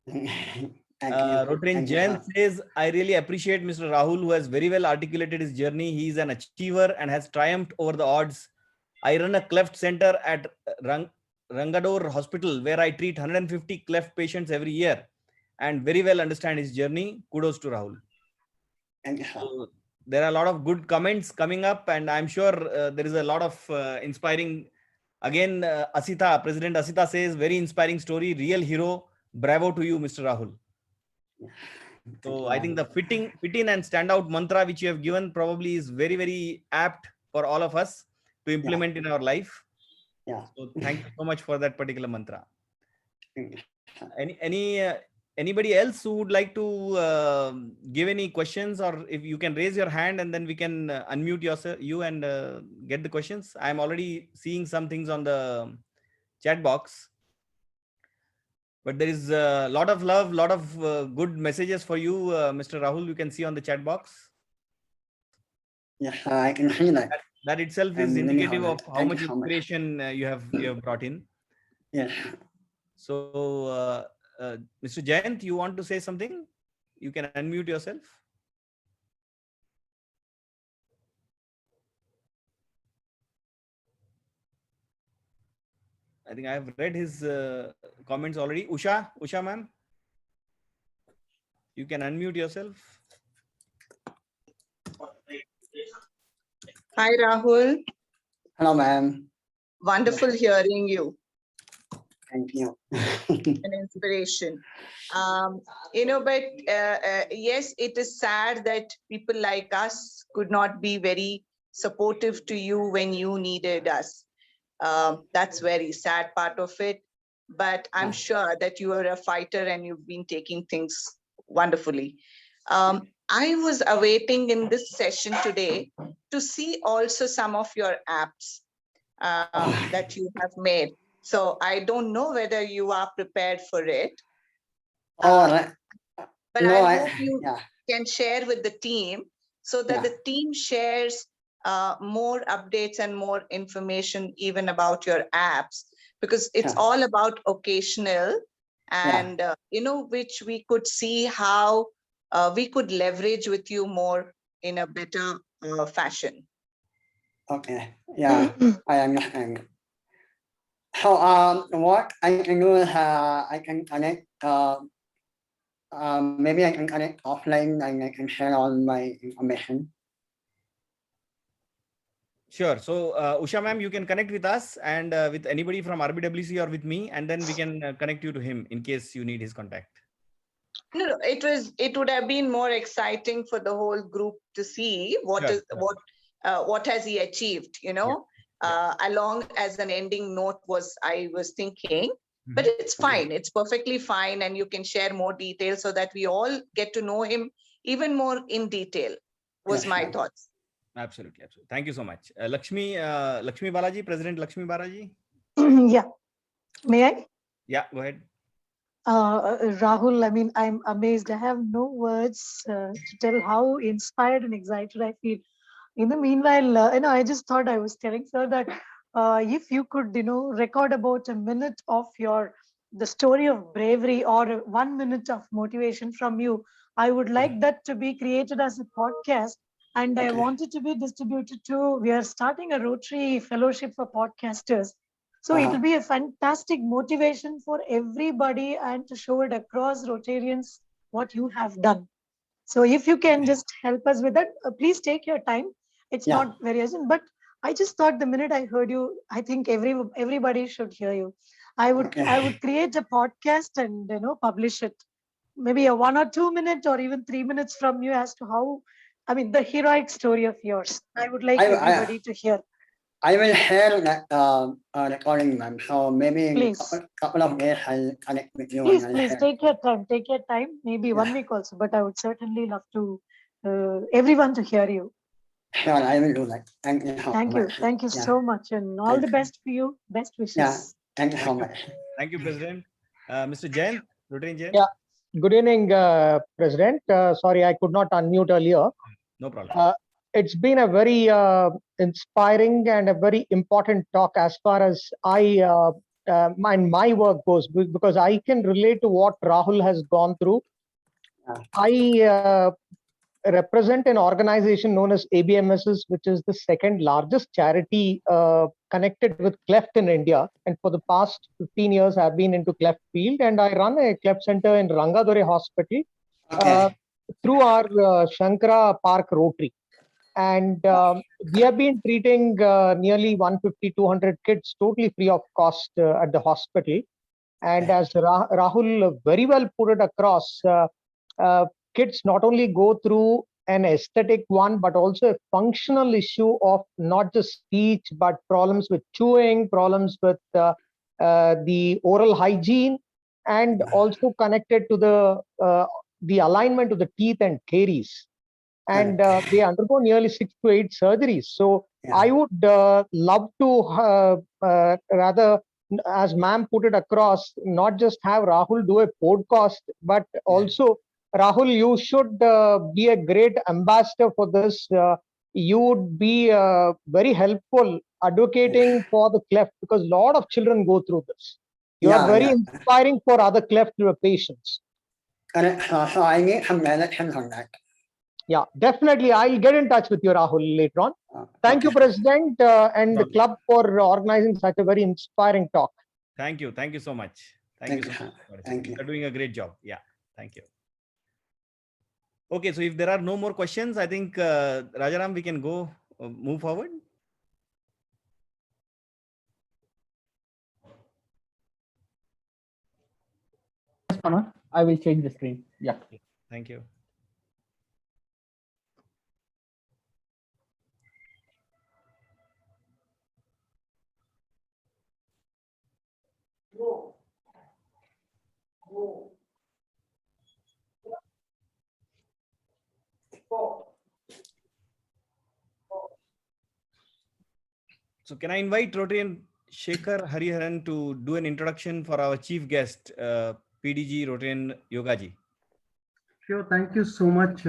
Speaker 3: Thank you.
Speaker 1: Rotrin
Speaker 3: Thank you,
Speaker 1: Jain
Speaker 3: sir.
Speaker 1: says, I really appreciate Mr. Rahul, who has very well articulated his journey. He is an achiever and has triumphed over the odds. I run a cleft center at Rangadore Hospital, where I treat 150 cleft patients every year, and very well understand his journey. Kudos to Rahul.
Speaker 3: Thank you, sir.
Speaker 1: So there are a lot of good comments coming up, and I'm sure there is a lot of inspiring. Again, President Asita says, very inspiring story, real hero. Bravo to you, Mr. Rahul.
Speaker 3: Thank
Speaker 1: So
Speaker 3: you,
Speaker 1: I think
Speaker 3: ma'am.
Speaker 1: the fit in and stand out mantra which you have given probably is very, very apt for all of us to implement in our life.
Speaker 3: Yeah.
Speaker 1: So thank you so much for that particular mantra.
Speaker 3: Thank you, sir.
Speaker 1: Any anybody else who would like to give any questions, or if you can raise your hand and then we can unmute you and get the questions. I'm already seeing some things on the chat box, but there is a lot of love, lot of good messages for you, Mr. Rahul. You can see on the chat box.
Speaker 3: Yes, I can see that.
Speaker 1: That itself is indicative of how much inspiration you have brought in.
Speaker 3: Yes.
Speaker 1: So, Mr. Jayant, you want to say something? You can unmute yourself. I think I have read his comments already. Usha ma'am, you can unmute yourself.
Speaker 4: Hi, Rahul.
Speaker 3: Hello, ma'am.
Speaker 4: Wonderful hearing you.
Speaker 3: Thank you.
Speaker 4: An inspiration. But yes, it is sad that people like us could not be very supportive to you when you needed us. That's very sad part of it. But I'm sure that you are a fighter and you've been taking things wonderfully. I was awaiting in this session today to see also some of your apps that you have made. So I don't know whether you are prepared for it. But no, I hope you can share with the team so that the team shares more updates and more information even about your apps, because it's all about occasional and, which we could see how we could leverage with you more in a better fashion.
Speaker 3: Okay, yeah, I understand. So what I can do is I can connect, maybe I can connect offline and I can share all my information.
Speaker 1: Sure. So Usha ma'am, you can connect with us and with anybody from RBWC or with me, and then we can connect you to him in case you need his contact.
Speaker 4: No, it would have been more exciting for the whole group to see what has he achieved, along as an ending note I was thinking, but it's fine. It's perfectly fine. And you can share more details so that we all get to know him even more in detail was my thoughts.
Speaker 1: Absolutely. Thank you so much. Lakshmi Balaji, President Lakshmi Balaji.
Speaker 5: Yeah. May I?
Speaker 1: Yeah, go ahead.
Speaker 5: Rahul, I mean, I'm amazed. I have no words to tell how inspired and excited I feel. In the meanwhile, I just thought I was telling sir that if you could, record about a minute of the story of bravery or 1 minute of motivation from you, I would like that to be created as a podcast. And I want it to be distributed we are starting a Rotary Fellowship for podcasters. So it will be a fantastic motivation for everybody and to show it across Rotarians what you have done. So if you can just help us with that, please take your time. It's not very urgent, but I just thought the minute I heard you, I think everybody should hear you. I would create a podcast and publish it. Maybe a 1 or 2 minute or even 3 minutes from you as to how, I mean, the heroic story of yours. I would like everybody to hear.
Speaker 3: I will share that recording, ma'am. So maybe in a couple of days I'll connect with you.
Speaker 5: Please take your time. Take your time. Maybe 1 week also, but I would certainly love to everyone to hear you.
Speaker 3: Sure, I will do that. Thank you so much.
Speaker 5: Thank you so much, and all the best for you. Best wishes.
Speaker 3: Yeah, thank you so much.
Speaker 1: Thank you, President. Mr. Jain, Rotarian Jain.
Speaker 6: Yeah, good evening, President. Sorry, I could not unmute earlier.
Speaker 1: No problem.
Speaker 6: It's been a very inspiring and a very important talk as far as my work goes, because I can relate to what Rahul has gone through. I represent an organization known as ABMSs, which is the second largest charity connected with cleft in India. And for the past 15 years, I've been into cleft field, and I run a cleft center in Rangadore Hospital through our Shankara Park Rotary. And we have been treating nearly 150-200 kids totally free of cost at the hospital. And as Rahul very well put it across, kids not only go through an aesthetic one, but also a functional issue of not just speech, but problems with chewing, problems with the oral hygiene, and also connected to the alignment of the teeth and caries. And they undergo nearly 6 to 8 surgeries. So
Speaker 3: Yeah.
Speaker 6: I would love to rather, as ma'am put it across, not just have Rahul do a podcast, but also Rahul, you should be a great ambassador for this. You would be very helpful advocating for the cleft, because a lot of children go through this. You are very inspiring for other cleft patients.
Speaker 3: Correct. So I need some directions on that.
Speaker 6: Yeah, definitely. I'll get in touch with you, Rahul, later on. Thank you, President, and the club for organizing such a very inspiring talk.
Speaker 1: Thank you. Thank you so much. Thank you so much.
Speaker 3: Thank you.
Speaker 1: You're doing a great job. Yeah. Thank you. Okay, so if there are no more questions, I think Rajaram, we can go move forward.
Speaker 7: Yes, Manoj, I will change the screen. Yeah.
Speaker 1: Thank you. So can I invite Rotarian Shekhar Hariharan to do an introduction for our chief guest, PDG Rotarian Yogaji?
Speaker 8: Sure. Thank you so much,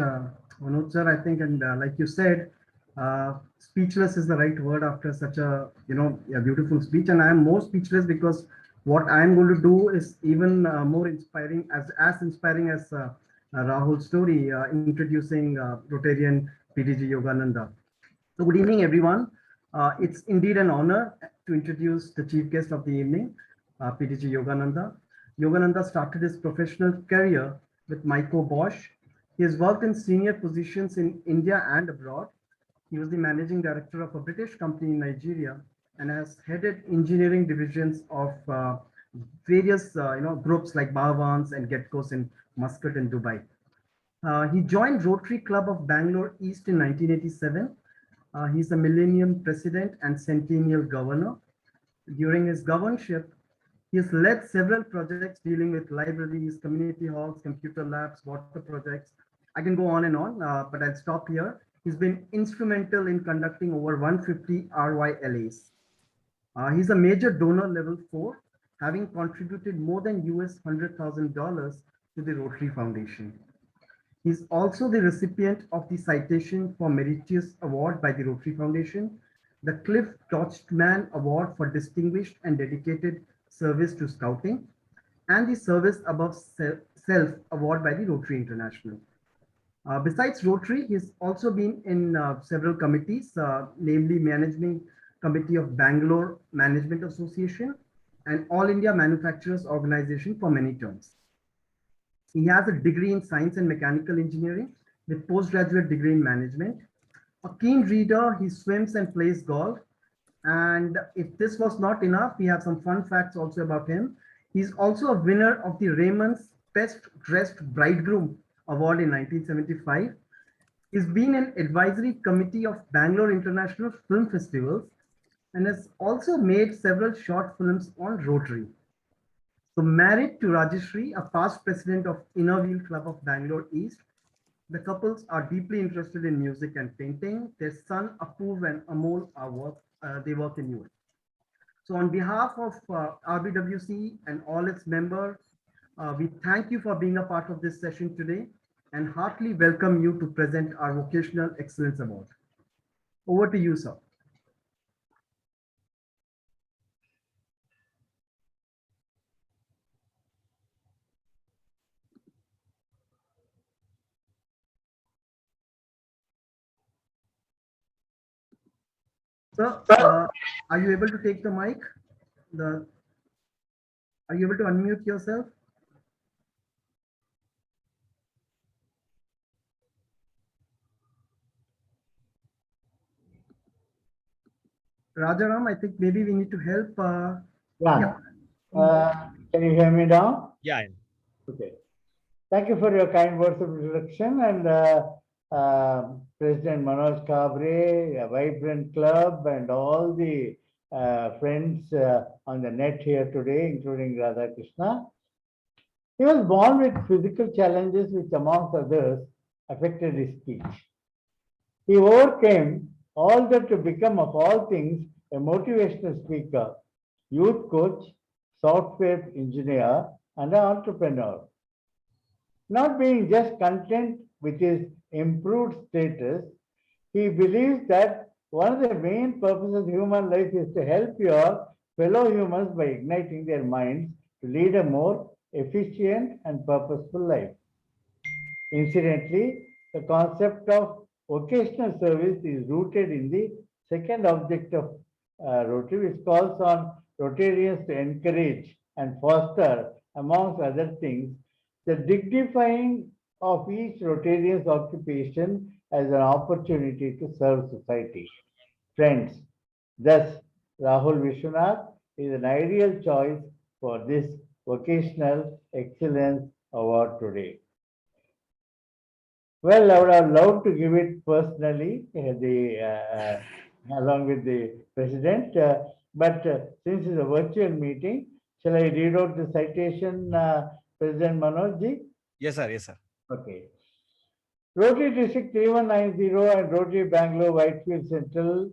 Speaker 8: Manoj sir. I think, and like you said, speechless is the right word after such a a beautiful speech. And I am more speechless because what I am going to do is even more inspiring, as inspiring as Rahul's story, introducing Rotarian PDG Yogananda. So good evening, everyone. It's indeed an honor to introduce the chief guest of the evening, PDG Yogananda. Yogananda started his professional career with Michael Bosch. He has worked in senior positions in India and abroad. He was the managing director of a British company in Nigeria and has headed engineering divisions of various groups like Bhavans and Getcos in Muscat and Dubai. He joined Rotary Club of Bangalore East in 1987. He's a Millennium President and Centennial Governor. During his governorship, he has led several projects dealing with libraries, community halls, computer labs, water projects. I can go on, but I'll stop here. He's been instrumental in conducting over 150 RYLAs. He's a major donor level 4, having contributed more than US $100,000 to the Rotary Foundation. He's also the recipient of the Citation for Meritorious Award by the Rotary Foundation, the Cliff Torchman Award for Distinguished and Dedicated Service to Scouting, and the Service Above Self Award by the Rotary International. Besides Rotary, he's also been in several committees, namely Managing Committee of Bangalore Management Association and All India Manufacturers Organization for many terms. He has a degree in Science and Mechanical Engineering with postgraduate degree in Management. A keen reader, he swims and plays golf. And if this was not enough, we have some fun facts also about him. He's also a winner of the Raymond's Best Dressed Bridegroom Award in 1975. He's been an advisory committee of Bangalore International Film Festivals and has also made several short films on Rotary. So married to Rajeshri, a past president of Inner Wheel Club of Bangalore East, the couples are deeply interested in music and painting. Their son Apurv and Amol they work in US. So on behalf of RBWC and all its members, we thank you for being a part of this session today and heartily welcome you to present our Vocational Excellence Award. Over to you, sir. Sir, are you able to take the mic? Are you able to unmute yourself? Rajaram, I think maybe we need to help.
Speaker 9: Can you hear me now?
Speaker 1: Yeah.
Speaker 9: Okay. Thank you for your kind words of introduction, and President Manoj Kabre, a vibrant club, and all the friends on the net here today, including Radha Krishna. He was born with physical challenges which, amongst others, affected his speech. He overcame all that to become, of all things, a motivational speaker, youth coach, software engineer, and an entrepreneur. Not being just content with his improved status, he believes that one of the main purposes of human life is to help your fellow humans by igniting their minds to lead a more efficient and purposeful life. Incidentally, the concept of vocational service is rooted in the second object of Rotary, which calls on Rotarians to encourage and foster, amongst other things, the dignifying of each Rotarian's occupation as an opportunity to serve society. Friends, thus Rahul Viswanath is an ideal choice for this Vocational Excellence Award today. Well, I would have loved to give it personally, along with the president, but since it's a virtual meeting, shall I read out the citation, President Manoj ji?
Speaker 1: Yes, sir. Yes, sir.
Speaker 9: Okay. Rotary District 3190 and Rotary Bangalore Whitefield Central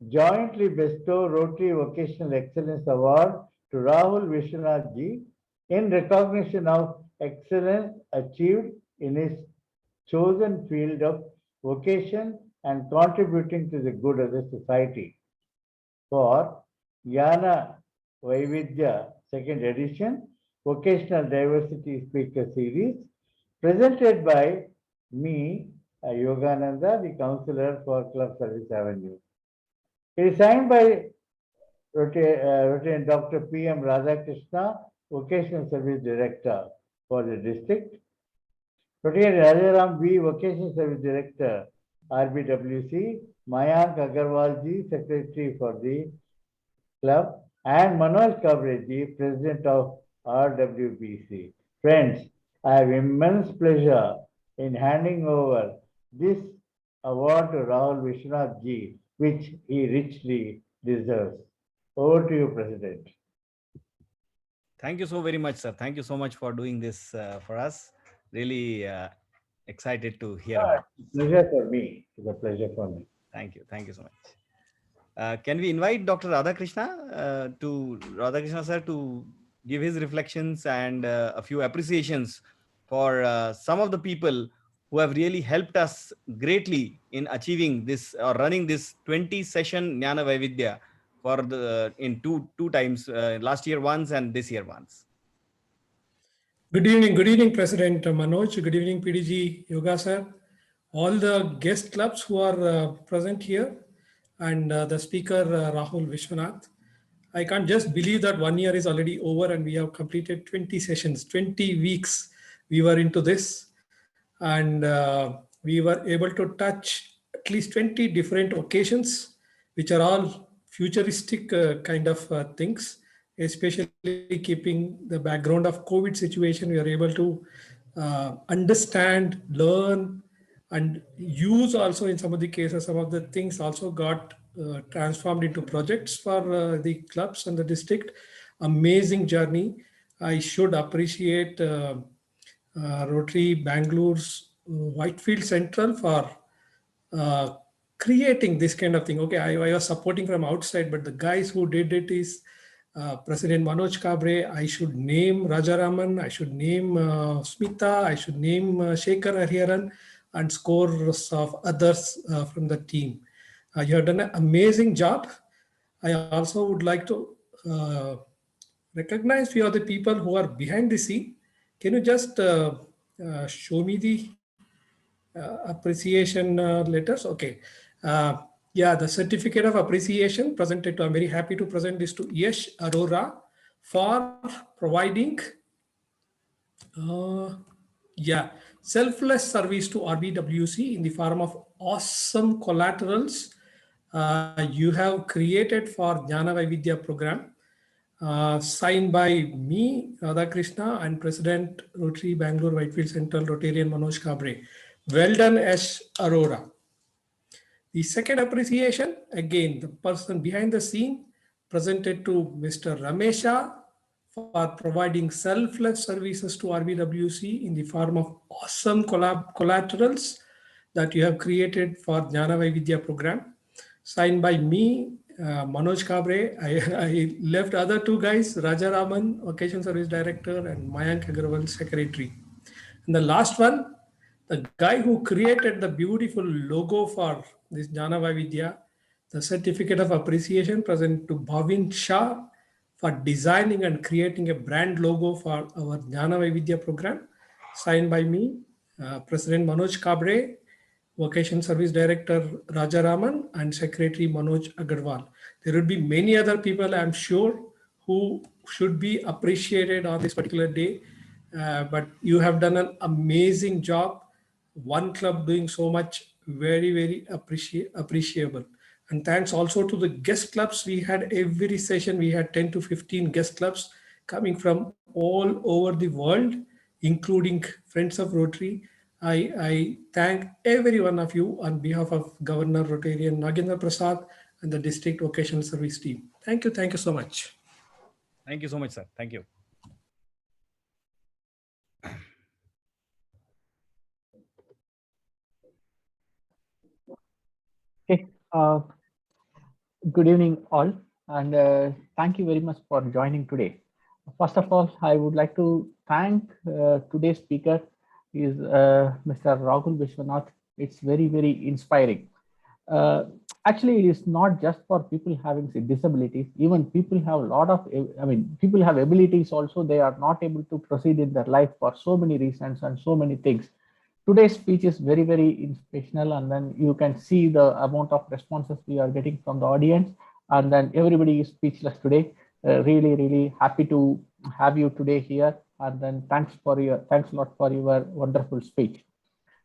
Speaker 9: jointly bestow Rotary Vocational Excellence Award to Rahul Viswanath ji in recognition of excellence achieved in his chosen field of vocation and contributing to the good of the society. For Yana Vaividya, second edition, Vocational Diversity Speaker Series, presented by me, Yogananda, the Councillor for Club Service Avenue. It is signed by Rotarian Dr. P.M. Radhakrishna, Vocational Service Director for the district. Rotarian Rajaram B, Vocational Service Director, RBWC, Mayank Agarwal ji, Secretary for the club, and Manoj Kabre ji, President of RWBC. Friends, I have immense pleasure in handing over this award to Rahul Viswanath ji, which he richly deserves. Over to you, President.
Speaker 1: Thank you so very much, sir. Thank you so much for doing this for us. Really excited to hear about it.
Speaker 9: Pleasure for me. It's a pleasure for me.
Speaker 1: Thank you. Thank you so much. Can we invite Dr. Radhakrishna sir to give his reflections and a few appreciations for some of the people who have really helped us greatly in achieving this or running this 20 session Jnana Vaividya for the in two times, last year once and this year once.
Speaker 10: Good evening, President Manoj. Good evening, PDG Yoga sir. All the guest clubs who are present here, and the speaker Rahul Viswanath. I can't just believe that 1 year is already over and we have completed 20 sessions, 20 weeks. We were into this, and we were able to touch at least 20 different occasions, which are all futuristic kind of things, especially keeping the background of COVID situation. We are able to understand, learn, and use also in some of the cases. Some of the things also got transformed into projects for the clubs and the district. Amazing journey. I should appreciate Rotary Bangalore's Whitefield Central for creating this kind of thing. Okay, I was supporting from outside, but the guys who did it is President Manoj Kabre. I should name Rajaraman, I should name Smita, I should name Shekhar Hariharan, and scores of others from the team. You have done an amazing job. I also would like to recognize few of the people who are behind the scene. Can you just show me the appreciation letters? Okay. Yeah, the certificate of appreciation presented to, I'm very happy to present this to Yash Arora for providing selfless service to RBWC in the form of awesome collaterals you have created for Jnana Vaividya program, signed by me, Radhakrishna, and President Rotary Bangalore Whitefield Central Rotarian Manoj Kabre. Well done, Yash Arora. The second appreciation, again, the person behind the scene, presented to Mr. Ramesha for providing selfless services to RBWC in the form of awesome collaterals that you have created for Jnana Vaidya program. Signed by me, Manoj Kabre. I left other two guys, Raja Raman, Vocation Service Director, and Mayank Agarwal, Secretary. And the last one, the guy who created the beautiful logo for this Jnana Vaidya, the certificate of appreciation present to Bhavin Shah for designing and creating a brand logo for our Jnana Vaidya program, signed by me, President Manoj Kabre, Vocation Service Director Raja Raman, and Secretary Manoj Agarwal. There would be many other people, I'm sure, who should be appreciated on this particular day. But you have done an amazing job. One club doing so much, very, very appreciable. And thanks also to the guest clubs. We had every session, we had 10 to 15 guest clubs coming from all over the world, including Friends of Rotary. I thank every one of you on behalf of Governor Rotarian Nagendra Prasad and the District Vocational Service team. Thank you so much.
Speaker 1: Thank you so much, sir. Thank you.
Speaker 7: Okay. Good evening, all, and thank you very much for joining today. First of all, I would like to thank today's speaker, is Mr. Rahul Viswanath. It's very, very inspiring. Actually, it is not just for people having disabilities. Even people have a lot of, people have abilities also. They are not able to proceed in their life for so many reasons and so many things. Today's speech is very, very inspirational, and then you can see the amount of responses we are getting from the audience, and then everybody is speechless today. Really, really happy to have you today here, and then thanks a lot for your wonderful speech.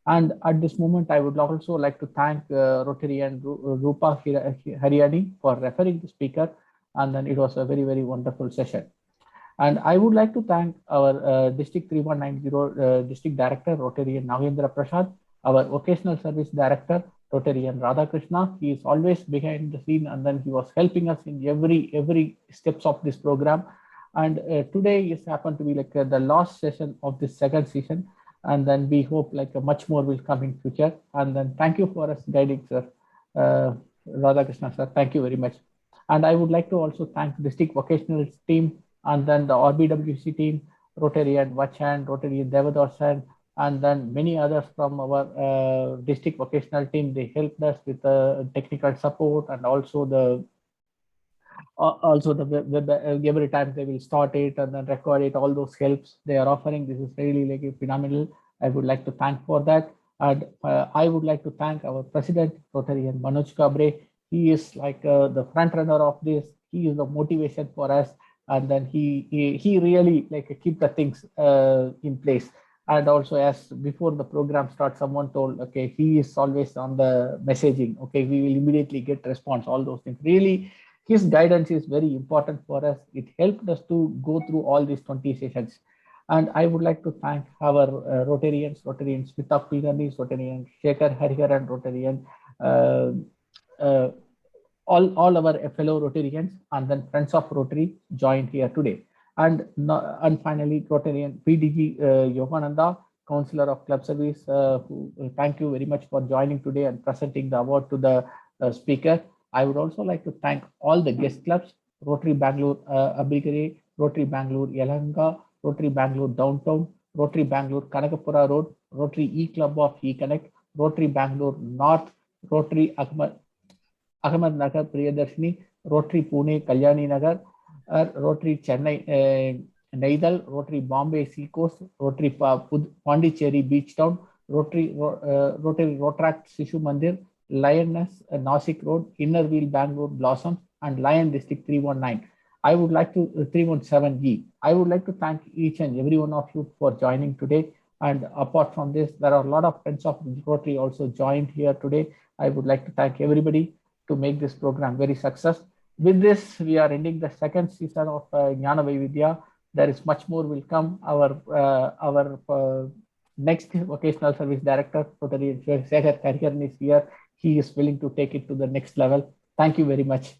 Speaker 7: And at this moment, I would also like to thank Rotarian Rupa Haryani for referring the speaker, and then it was a very, very wonderful session. And I would like to thank our District 3190 District Director, Rotarian Nagendra Prasad, our Vocational Service Director, Rotarian Radhakrishna. He is always behind the scene, and then he was helping us in every steps of this program. And today is happened to be like the last session of this second season. And then we hope like much more will come in future. And then thank you for us guiding, sir. Radhakrishna, sir, thank you very much. And I would like to also thank District Vocational team, and then the RBWC team, Rotarian Vachan, Rotarian Devadasan, and then many others from our district vocational team. They helped us with the technical support, and also the web, every time they will start it and then record it, all those helps they are offering. This is really like phenomenal. I would like to thank for that. And I would like to thank our president, Rotarian Manoj Kabre. He is like the front runner of this. He is the motivation for us. And then he really like keep the things in place. And also, as before the program starts, someone told, okay, he is always on the messaging. Okay, we will immediately get response, all those things. Really, his guidance is very important for us. It helped us to go through all these 20 sessions. And I would like to thank our Rotarian Smita Kulkarni, Rotarian Shekhar Hariharan, Rotarian, all our fellow Rotarians, and then Friends of Rotary joined here today. And finally, Rotarian PDG Yogananda, Counselor of Club Service, who thank you very much for joining today and presenting the award to the speaker. I would also like to thank all the guest clubs, Rotary Bangalore Abhigare, Rotary Bangalore Yelhanga, Rotary Bangalore Downtown, Rotary Bangalore Kanakapura Road, Rotary E Club of E-Connect, Rotary Bangalore North, Rotary Ahmed Nagar Priyadarshini, Rotary Pune Kalyani Nagar, Rotary Chennai Naidal, Rotary Bombay Sea Coast, Rotary Pondicherry Beach Town, Rotary Rotract Sishu Mandir, Lioness Nasik Road, Inner Wheel Bangalore Blossoms, and Lion District 319. I would like to 317G. I would like to thank each and every one of you for joining today. And apart from this, there are a lot of friends of Rotary also joined here today. I would like to thank everybody to make this program very successful. With this, we are ending the second season of Jnana Vaidya. There is much more will come. Our next vocational service director, Rotary Shekhar Hariharan, is here. He is willing to take it to the next level. Thank you very much.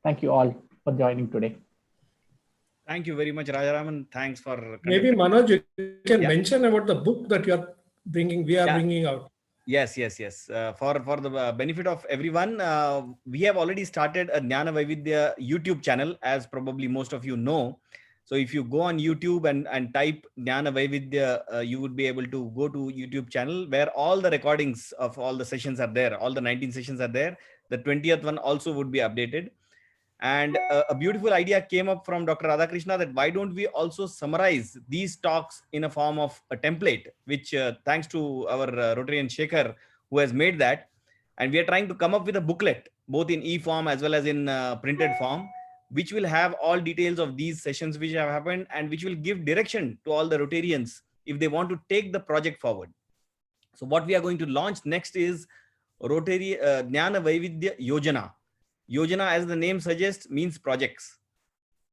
Speaker 7: Thank you all for joining today.
Speaker 1: Thank you very much, Rajaraman. Thanks for
Speaker 10: Maybe
Speaker 1: conducting.
Speaker 10: Manoj, you can
Speaker 1: Yeah.
Speaker 10: mention about the book that we are
Speaker 1: Yeah.
Speaker 10: bringing out.
Speaker 1: Yes. For the benefit of everyone, we have already started a Jnana Vaividya YouTube channel, as probably most of you know. So if you go on YouTube and type Jnana Vaividya, you would be able to go to YouTube channel where all the recordings of all the sessions are there. All the 19 sessions are there. The 20th one also would be updated. And a beautiful idea came up from Dr. Radhakrishna that why don't we also summarize these talks in a form of a template, which thanks to our Rotarian Shekhar, who has made that. And we are trying to come up with a booklet, both in e-form as well as in printed form, which will have all details of these sessions which have happened and which will give direction to all the Rotarians if they want to take the project forward. So what we are going to launch next is Rotary Jnana Vaividya Yojana. Yojana, as the name suggests, means projects.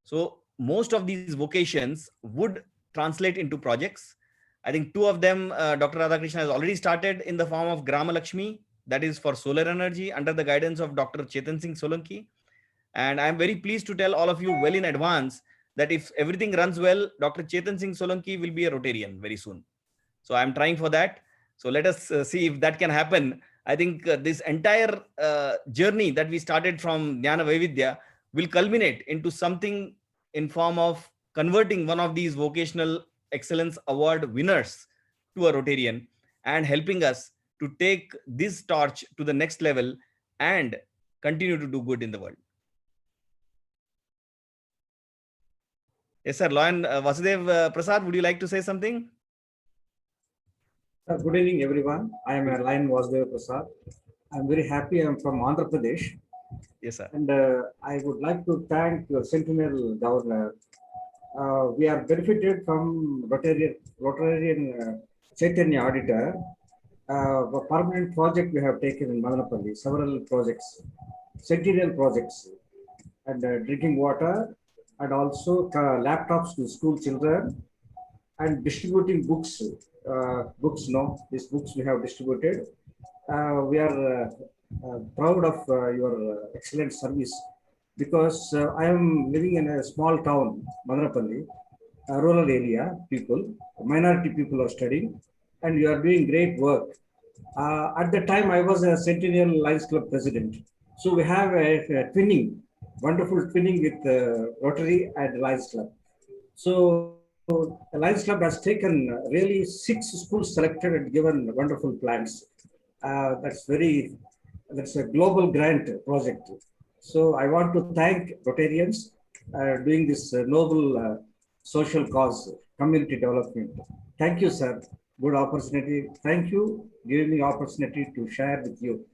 Speaker 1: So most of these vocations would translate into projects. I think two of them, Dr. Radhakrishna has already started in the form of Grama Lakshmi, that is for solar energy under the guidance of Dr. Chetan Singh Solanki. And I'm very pleased to tell all of you well in advance that if everything runs well, Dr. Chetan Singh Solanki will be a Rotarian very soon. So I'm trying for that. So let us see if that can happen. I think this entire journey that we started from Jnana Vaividya will culminate into something in form of converting one of these vocational excellence award winners to a Rotarian and helping us to take this torch to the next level and continue to do good in the world. Yes, sir. Lion Vasudev Prasad, would you like to say something?
Speaker 11: Good evening, everyone. I am Lion Vasudev Prasad. I'm very happy. I'm from Andhra Pradesh.
Speaker 1: Yes, sir.
Speaker 11: And I would like to thank the Centennial Governor. We are benefited from Rotarian Chaitanya Auditor. A permanent project we have taken in Madanapalli, several projects, Centennial projects, and drinking water, and also laptops to school children, and distributing books. These books we have distributed. We are proud of your excellent service, because I am living in a small town, Madanapalli, a rural area, minority people are studying, and you are doing great work. At the time, I was a Centennial Lions Club president. So we have a twinning, wonderful twinning with Rotary and Lions Club. So the Lions Club has taken really 6 schools selected and given wonderful plans. That's a global grant project. So I want to thank Rotarians doing this noble social cause, community development. Thank you, sir. Good opportunity. Thank you giving me opportunity to share with you.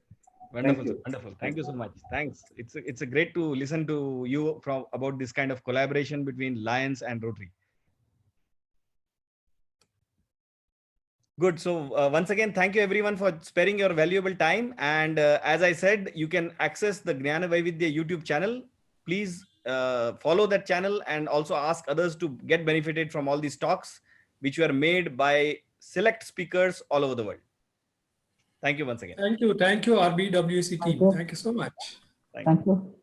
Speaker 1: Wonderful, wonderful. Thank you so much. Thanks. It's a great to listen to you from about this kind of collaboration between Lions and Rotary. Good. So once again, thank you everyone for sparing your valuable time. And as I said, you can access the Jnana Vaividya YouTube channel. Please follow that channel and also ask others to get benefited from all these talks, which were made by select speakers all over the world. Thank you once again.
Speaker 10: Thank you, RBWC team. Thank you so much.
Speaker 7: Thank you.